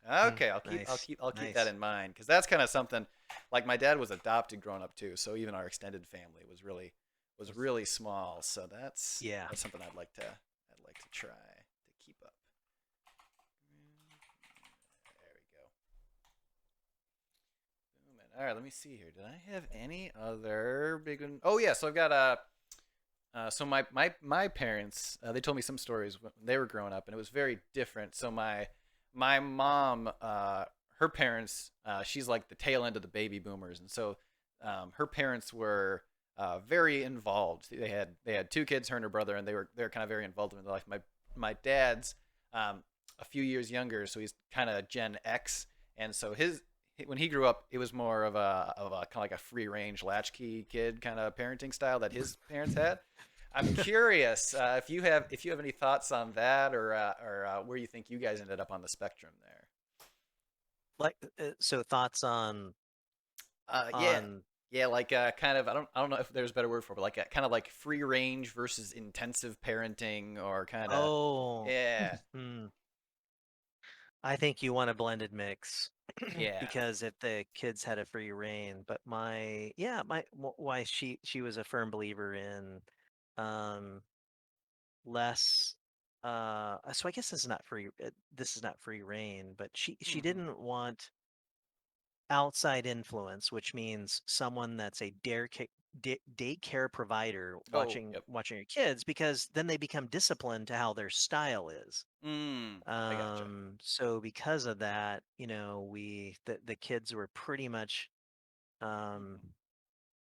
[SPEAKER 1] okay,
[SPEAKER 2] nice,
[SPEAKER 1] I'll keep that
[SPEAKER 2] nice.
[SPEAKER 1] in mind because that's kind of something. Like my dad was adopted growing up too, so even our extended family was really small. So
[SPEAKER 2] Yeah.
[SPEAKER 1] that's something I'd like to try to keep up. There we go. All right, let me see here. Did I have any other big one? Oh yeah, so I've got so my parents they told me some stories when they were growing up, and it was very different. So my mom her parents she's like the tail end of the baby boomers, and so her parents were very involved. They had two kids, her and her brother, and they were kind of very involved in their life. My dad's a few years younger, so he's kind of Gen X, and so when he grew up, it was more of a kind of like a free range latchkey kid kind of parenting style that his parents had. I'm curious if you have any thoughts on that, or where you think you guys ended up on the spectrum there.
[SPEAKER 2] Like, so thoughts
[SPEAKER 1] Yeah,
[SPEAKER 2] on
[SPEAKER 1] yeah, like kind of I don't know if there's a better word for it, but like kind of like free range versus intensive parenting, or kind of
[SPEAKER 2] oh,
[SPEAKER 1] yeah,
[SPEAKER 2] hmm, I think you want a blended mix
[SPEAKER 1] yeah.
[SPEAKER 2] because if the kids had a free reign, but yeah, why she was a firm believer in um less so I guess this is not free reign, but she
[SPEAKER 1] Hmm.
[SPEAKER 2] didn't want outside influence, which means someone that's a daycare provider
[SPEAKER 1] Oh,
[SPEAKER 2] watching
[SPEAKER 1] yep.
[SPEAKER 2] your kids, because then they become disciplined to how their style is.
[SPEAKER 1] I gotcha.
[SPEAKER 2] So because of that, the kids were pretty much um
[SPEAKER 1] Hmm.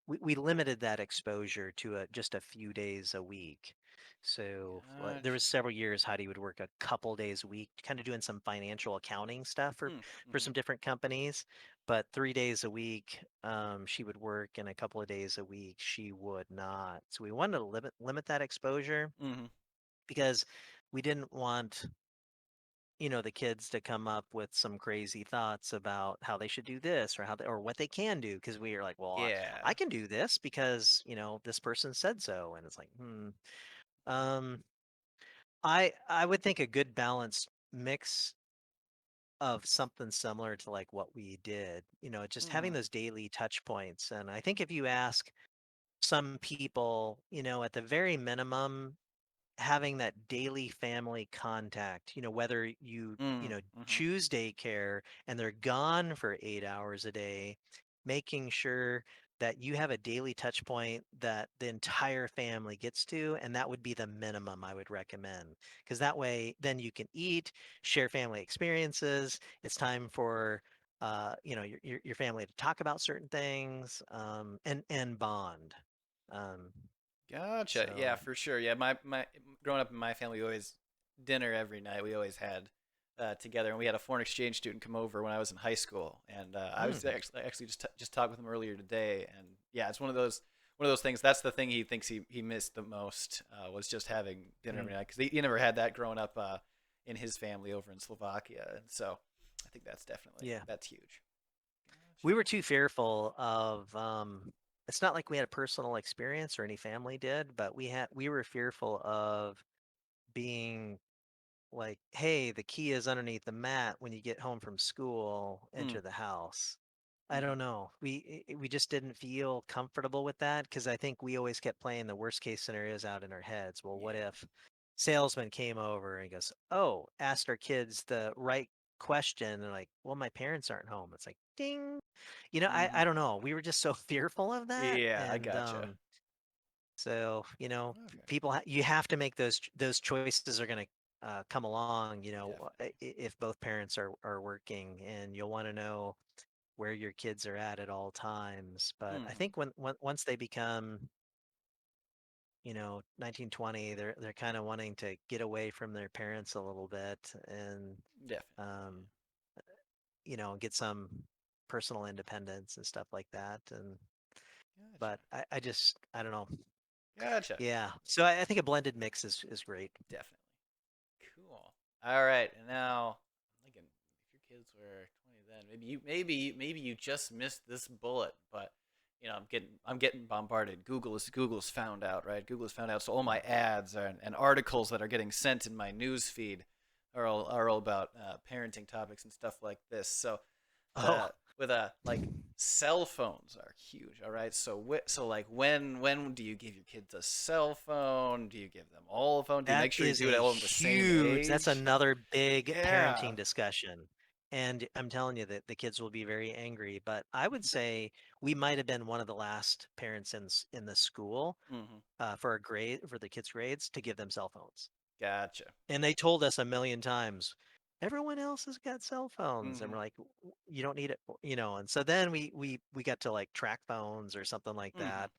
[SPEAKER 2] we limited that exposure to just a few days a week. So like, there was
[SPEAKER 1] Gotcha.
[SPEAKER 2] several years Heidi would work a couple days a week, kind of doing some financial accounting stuff
[SPEAKER 1] Hmm.
[SPEAKER 2] for
[SPEAKER 1] Hmm.
[SPEAKER 2] some different companies. But 3 days a week, she would work, and a couple of days a week she would not. So we wanted to limit that exposure
[SPEAKER 1] Hmm.
[SPEAKER 2] because we didn't want the kids to come up with some crazy thoughts about how they should do this, or or what they can do, because we are like, well, I
[SPEAKER 1] Yeah.
[SPEAKER 2] can do this because this person said so, and it's like, um, I would think a good balanced mix of something similar to like what we did, just having
[SPEAKER 1] Hmm.
[SPEAKER 2] those daily touch points. And I think if you ask some people, at the very minimum, having that daily family contact, whether
[SPEAKER 1] Hmm. Hmm.
[SPEAKER 2] choose daycare and they're gone for 8 hours a day, making sure that you have a daily touch point that the entire family gets to, and that would be the minimum I would recommend. Because that way, then you can eat, share family experiences. It's time for your family to talk about certain things, and bond. Um,
[SPEAKER 1] Gotcha. Yeah,
[SPEAKER 2] so.
[SPEAKER 1] for sure. Yeah, my growing up in my family, we always dinner every night. We always had together, and we had a foreign exchange student come over when I was in high school, and I was
[SPEAKER 2] Mm.
[SPEAKER 1] actually just talked with him earlier today, and yeah, it's one of those things. That's the thing he thinks he missed the most, was just having dinner
[SPEAKER 2] Mm.
[SPEAKER 1] every night, because he never had that growing up in his family over in Slovakia, and so I think
[SPEAKER 2] Yeah.
[SPEAKER 1] that's huge.
[SPEAKER 2] We
[SPEAKER 1] Gotcha.
[SPEAKER 2] were too fearful of it's not like we had a personal experience or any family did, but we were fearful of being like, hey, the key is underneath the mat when you get home from school,
[SPEAKER 1] Mm,
[SPEAKER 2] enter the house. I
[SPEAKER 1] mm-hmm.
[SPEAKER 2] don't know. We just didn't feel comfortable with that because I think we always kept playing the worst case scenarios out in our heads. Well, what
[SPEAKER 1] Yeah.
[SPEAKER 2] if salesman came over and goes, "Oh, asked our kids the right question," and like, "Well, my parents aren't home." It's like, ding.
[SPEAKER 1] Mm-hmm.
[SPEAKER 2] I don't know. We were just so fearful of that,
[SPEAKER 1] Yeah, I
[SPEAKER 2] and
[SPEAKER 1] gotcha.
[SPEAKER 2] so,
[SPEAKER 1] Okay.
[SPEAKER 2] you have to make those choices are going to come along,
[SPEAKER 1] Definitely.
[SPEAKER 2] if both parents are working, and you'll want to know where your kids are at all times. But I
[SPEAKER 1] Hmm.
[SPEAKER 2] think once they become, 19, 20, they're kind of wanting to get away from their parents a little bit, and
[SPEAKER 1] Definitely.
[SPEAKER 2] um, get some personal independence and stuff like that. And
[SPEAKER 1] Yeah. Gotcha.
[SPEAKER 2] but I don't know.
[SPEAKER 1] Gotcha.
[SPEAKER 2] Yeah. So I think a blended mix is great.
[SPEAKER 1] Definitely. Cool. All right. And now I'm thinking, if your kids were 20 then, maybe you just missed this bullet, but I'm getting bombarded. Google's found out, right? Google's found out. So all my ads and articles that are getting sent in my news feed are all about parenting topics and stuff like this. So
[SPEAKER 2] Oh,
[SPEAKER 1] the with a like cell phones are huge. All right, so like when do you give your kids a cell phone? Do you give them all a phone? Do you
[SPEAKER 2] that
[SPEAKER 1] make sure you
[SPEAKER 2] is
[SPEAKER 1] do it
[SPEAKER 2] a
[SPEAKER 1] all at the same
[SPEAKER 2] that's
[SPEAKER 1] age?
[SPEAKER 2] another big
[SPEAKER 1] Yeah.
[SPEAKER 2] parenting discussion. And I'm telling you that the kids will be very angry, but I would say we might have been one of the last parents in the school,
[SPEAKER 1] Mm-hmm.
[SPEAKER 2] for the kids' grades, to give them cell phones.
[SPEAKER 1] Gotcha.
[SPEAKER 2] And they told us a million times, everyone else has got cell phones, and
[SPEAKER 1] Mm-hmm.
[SPEAKER 2] we're like, You don't need it," And so then we got to like track phones or something like
[SPEAKER 1] Mm-hmm.
[SPEAKER 2] that.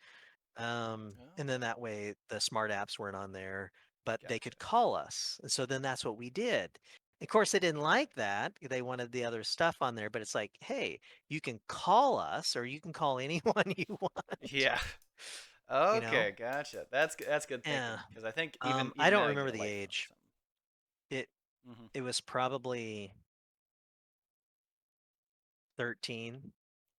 [SPEAKER 2] And
[SPEAKER 1] Oh,
[SPEAKER 2] then that way the smart apps weren't on there, but they
[SPEAKER 1] gotcha.
[SPEAKER 2] could call us. And so then that's what we did. Of course, they didn't like that. They wanted the other stuff on there, but it's like, hey, you can call us or you can call anyone you want,
[SPEAKER 1] Yeah.
[SPEAKER 2] you know?
[SPEAKER 1] Okay, gotcha. That's good thinking
[SPEAKER 2] Yeah.
[SPEAKER 1] because I think even
[SPEAKER 2] I
[SPEAKER 1] even
[SPEAKER 2] don't
[SPEAKER 1] now you get
[SPEAKER 2] remember
[SPEAKER 1] a
[SPEAKER 2] the
[SPEAKER 1] light phone or
[SPEAKER 2] age.
[SPEAKER 1] something.
[SPEAKER 2] It
[SPEAKER 1] Hmm.
[SPEAKER 2] it was probably 13,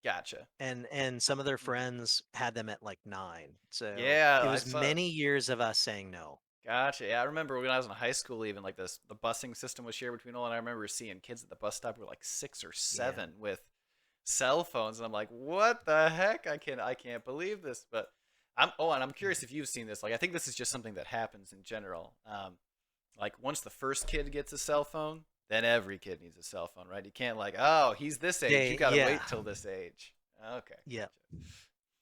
[SPEAKER 1] Gotcha.
[SPEAKER 2] and some of their
[SPEAKER 1] Hmm.
[SPEAKER 2] friends had them at like 9. So
[SPEAKER 1] Yeah,
[SPEAKER 2] it
[SPEAKER 1] I
[SPEAKER 2] was
[SPEAKER 1] saw.
[SPEAKER 2] many years of us saying no.
[SPEAKER 1] Gotcha. Yeah, I remember when I was in high school, even like this, the busing system was shared between all, and I remember seeing kids at the bus stop who were like 6 or 7
[SPEAKER 2] Yeah.
[SPEAKER 1] with cell phones, and I'm like, what the heck? I can't believe this. But and I'm curious if you've seen this. Like, I think this is just something that happens in general. Like once the first kid gets a cell phone, then every kid needs a cell phone, right? You can't like, oh, he's this age. You got to
[SPEAKER 2] Yeah.
[SPEAKER 1] wait till this age. Okay,
[SPEAKER 2] Yeah.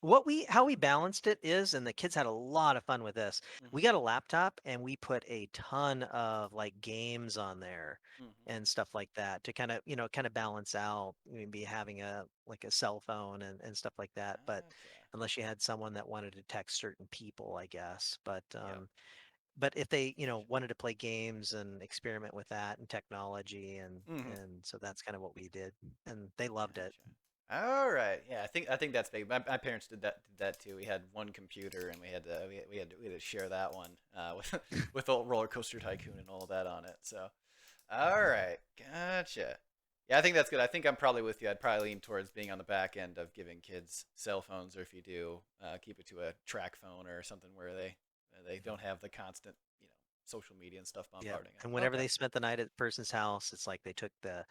[SPEAKER 1] gotcha.
[SPEAKER 2] How we balanced it is, and the kids had a lot of fun with this.
[SPEAKER 1] Mhm.
[SPEAKER 2] We got a laptop and we put a ton of like games on there
[SPEAKER 1] Mhm.
[SPEAKER 2] and stuff like that to kind of, kind of balance out maybe having a like a cell phone and stuff like that. But
[SPEAKER 1] Gotcha.
[SPEAKER 2] unless you had someone that wanted to text certain people, I guess.
[SPEAKER 1] Yep.
[SPEAKER 2] But if they,
[SPEAKER 1] Gotcha.
[SPEAKER 2] wanted to play games and experiment with that and technology
[SPEAKER 1] Mhm.
[SPEAKER 2] and so that's kind of what we did and they loved it.
[SPEAKER 1] Gotcha. All right. Yeah, I think that's big. My parents did that too. We had one computer, and we had to share that one with old Roller Coaster Tycoon and all that on it. So, all right, gotcha. Yeah, I think that's good. I think I'm probably with you. I'd probably lean towards being on the back end of giving kids cell phones, or if you do, keep it to a track phone or something where they don't have the constant, social media and stuff
[SPEAKER 2] Yep.
[SPEAKER 1] bombarding them.
[SPEAKER 2] And whenever
[SPEAKER 1] Okay.
[SPEAKER 2] they spent the night at the person's house, it's like they took the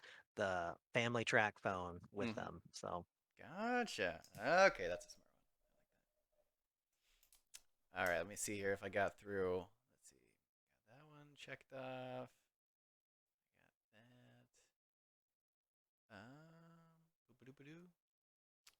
[SPEAKER 2] family track phone with
[SPEAKER 1] Mm-hmm.
[SPEAKER 2] them. So
[SPEAKER 1] Gotcha. Okay, that's a smart one. All right, let me see here if I got through. Let's see. Got that one checked off. Got that. Boop-a-doop-a-doo.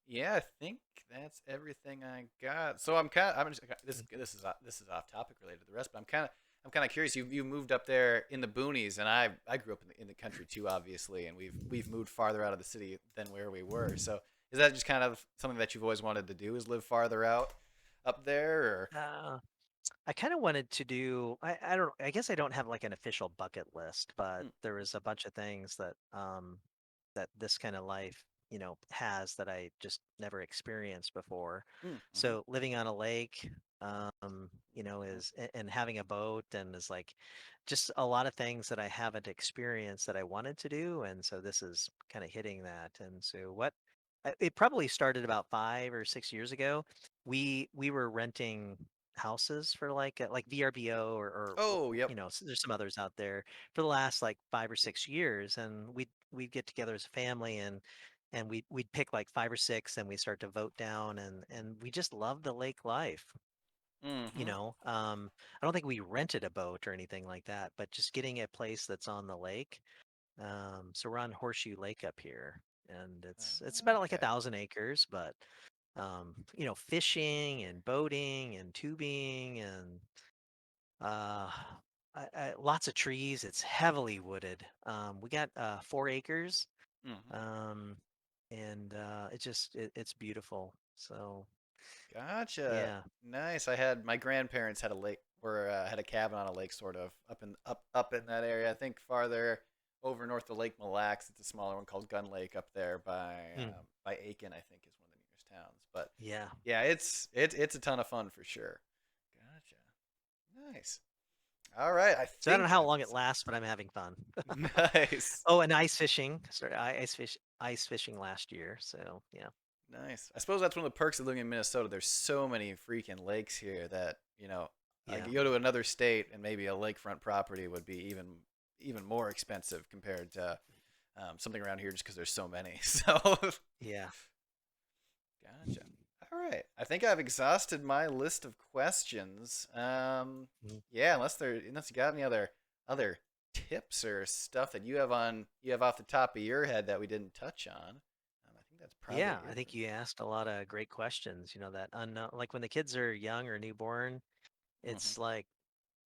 [SPEAKER 1] Yeah, I think that's everything I got. So I'm just this is off topic related to the rest, but I'm kind of curious. You moved up there in the boonies, and I grew up in the country too, obviously, and we've moved farther out of the city than where we were. So is that just kind of something that you've always wanted to do? Is live farther out up there, or?
[SPEAKER 2] uh, I kind of wanted to do I don't I guess I don't have like an official bucket list, but
[SPEAKER 1] Mm,
[SPEAKER 2] there was a bunch of things that this kind of life, has that I just never experienced before.
[SPEAKER 1] mm, mm-hmm,
[SPEAKER 2] So living on a lake,
[SPEAKER 1] mm-hmm,
[SPEAKER 2] and having a boat and is like just a lot of things that I haven't experienced that I wanted to do. And so this is kind of hitting that. And so it probably started about 5 or 6 years ago. We were renting houses for like VRBO
[SPEAKER 1] oh, yep.
[SPEAKER 2] there's some others out there for the last like 5 or 6 years, and we'd get together as a family and we'd pick like 5 or 6 and we start to vote down and we just love the lake life.
[SPEAKER 1] Mm-hmm.
[SPEAKER 2] I don't think we rented a boat or anything like that, but just getting a place that's on the lake. So we're on Horseshoe Lake up here, and it's about like a
[SPEAKER 1] Okay.
[SPEAKER 2] 1,000 acres, but fishing and boating and tubing and uh, lots of trees. It's heavily wooded. We got 4 acres,
[SPEAKER 1] Mm-hmm.
[SPEAKER 2] um, and it's beautiful. So
[SPEAKER 1] Gotcha.
[SPEAKER 2] yeah,
[SPEAKER 1] Nice. I had my grandparents had a lake or had a cabin on a lake, sort of up in that area. I think farther over north of Lake Mille Lacs, it's a smaller one called Gun Lake up there
[SPEAKER 2] mm,
[SPEAKER 1] by Aiken, I think is one of the nearest towns. But
[SPEAKER 2] yeah.
[SPEAKER 1] yeah, it's a ton of fun for sure. Gotcha. Nice. All right. I
[SPEAKER 2] So I don't know
[SPEAKER 1] think
[SPEAKER 2] how
[SPEAKER 1] I've
[SPEAKER 2] long it lasts, but I'm having fun.
[SPEAKER 1] nice.
[SPEAKER 2] Oh, and ice fishing. Sorry, ice fishing last year. So yeah,
[SPEAKER 1] Nice. I suppose that's one of the perks of living in Minnesota. There's so many freaking lakes here that, like
[SPEAKER 2] yeah,
[SPEAKER 1] you go to another state and maybe a lakefront property would be even more expensive compared to something around here just because there's so many. So,
[SPEAKER 2] yeah.
[SPEAKER 1] gotcha. All right. I think I've exhausted my list of questions.
[SPEAKER 2] Mm.
[SPEAKER 1] Yeah, unless you got any other tips or stuff that you have off the top of your head that we didn't touch on. I think that's probably
[SPEAKER 2] Yeah, I
[SPEAKER 1] it for
[SPEAKER 2] think you asked a lot of great questions. That unknown, like when the kids are young or newborn,
[SPEAKER 1] me. Hmm.
[SPEAKER 2] it's like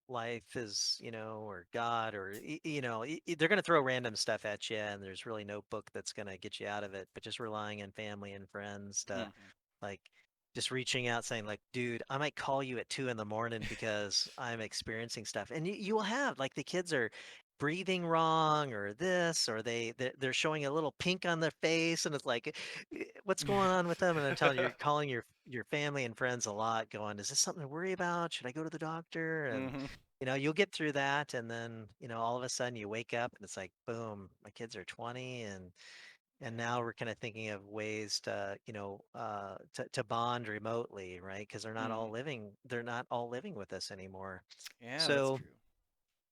[SPEAKER 2] life is, or God, or they're going to throw random stuff at you, and there's really no book that's going to get you out of it. But just relying on family and friends to
[SPEAKER 1] Hmm.
[SPEAKER 2] like just reaching out saying like, dude, I might call you at 2 in the morning because I'm experiencing stuff. And you will have like the kids are breathing wrong or this or they're showing a little pink on their face and it's like what's going on with them and I'm telling you, you're calling your family and friends a lot going, is this something to worry about, should I go to the doctor? And
[SPEAKER 1] Hmm.
[SPEAKER 2] you'll get through that and then all of a sudden you wake up and it's like boom, my kids are 20 and now we're kind of thinking of ways to to bond remotely, right? Because
[SPEAKER 1] Hmm.
[SPEAKER 2] they're not all living with us anymore.
[SPEAKER 1] Yeah, that's
[SPEAKER 2] So
[SPEAKER 1] true.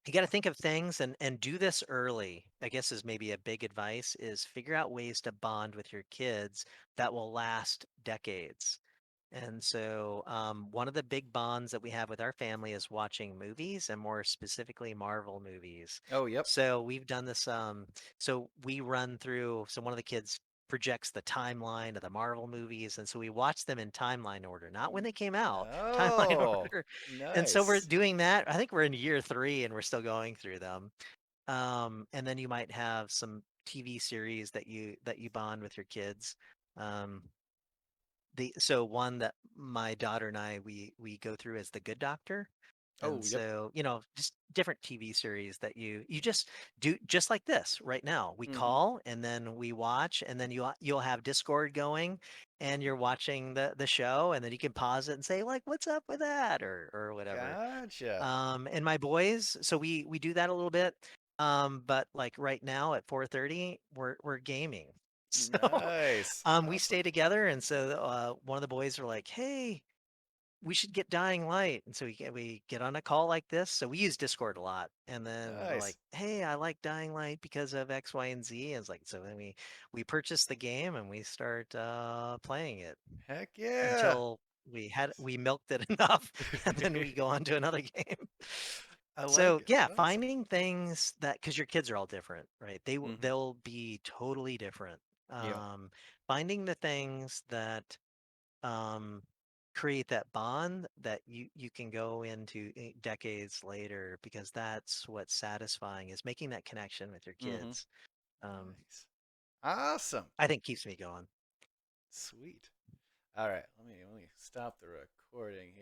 [SPEAKER 2] you got to think of things and do this early. I guess is maybe a big advice is figure out ways to bond with your kids that will last decades. And so, one of the big bonds that we have with our family is watching movies, and more specifically, Marvel movies.
[SPEAKER 1] Oh, yep.
[SPEAKER 2] So we've done this. So we run through. So one of the kids projects the timeline of the Marvel movies, and so we watch them in timeline order, not when they came out, timeline
[SPEAKER 1] Oh,
[SPEAKER 2] order. And so we're
[SPEAKER 1] nice.
[SPEAKER 2] doing that. I think we're in year 3, and we're still going through them. And then you might have some TV series that you bond with your kids. Um, so one that my daughter and we go through is The Good Doctor. And
[SPEAKER 1] Oh, yep.
[SPEAKER 2] so, just different TV series that you just do just like this right now. We
[SPEAKER 1] Hmm.
[SPEAKER 2] call and then we watch and then you'll have Discord going and you're watching the show and then you can pause it and say like what's up with that or whatever.
[SPEAKER 1] Gotcha.
[SPEAKER 2] And my boys, so we do that a little bit. But like right now at 4:30, we're gaming. So
[SPEAKER 1] Nice.
[SPEAKER 2] we
[SPEAKER 1] Awesome.
[SPEAKER 2] stay together, and so one of the boys were like, "Hey, we should get Dying Light," and so we get on a call like this. So we use Discord a lot, and then we're like,
[SPEAKER 1] Nice.
[SPEAKER 2] "Hey, I like Dying Light because of X, Y, and Z." And it's like so then we purchase the game and we start playing it
[SPEAKER 1] Heck yeah.
[SPEAKER 2] until we milked it enough, and then we go on to another game.
[SPEAKER 1] I like
[SPEAKER 2] So
[SPEAKER 1] it.
[SPEAKER 2] yeah,
[SPEAKER 1] Awesome.
[SPEAKER 2] finding things that because your kids are all different, right?
[SPEAKER 1] Hmm.
[SPEAKER 2] They'll be totally different.
[SPEAKER 1] Yep.
[SPEAKER 2] Um, Finding the things that um, create that bond that you can go into decades later because that's what's satisfying is making that connection with your
[SPEAKER 1] Hmm.
[SPEAKER 2] kids. Um,
[SPEAKER 1] Nice. Awesome.
[SPEAKER 2] I think keeps me going.
[SPEAKER 1] Sweet. All right. Let me stop the recording here.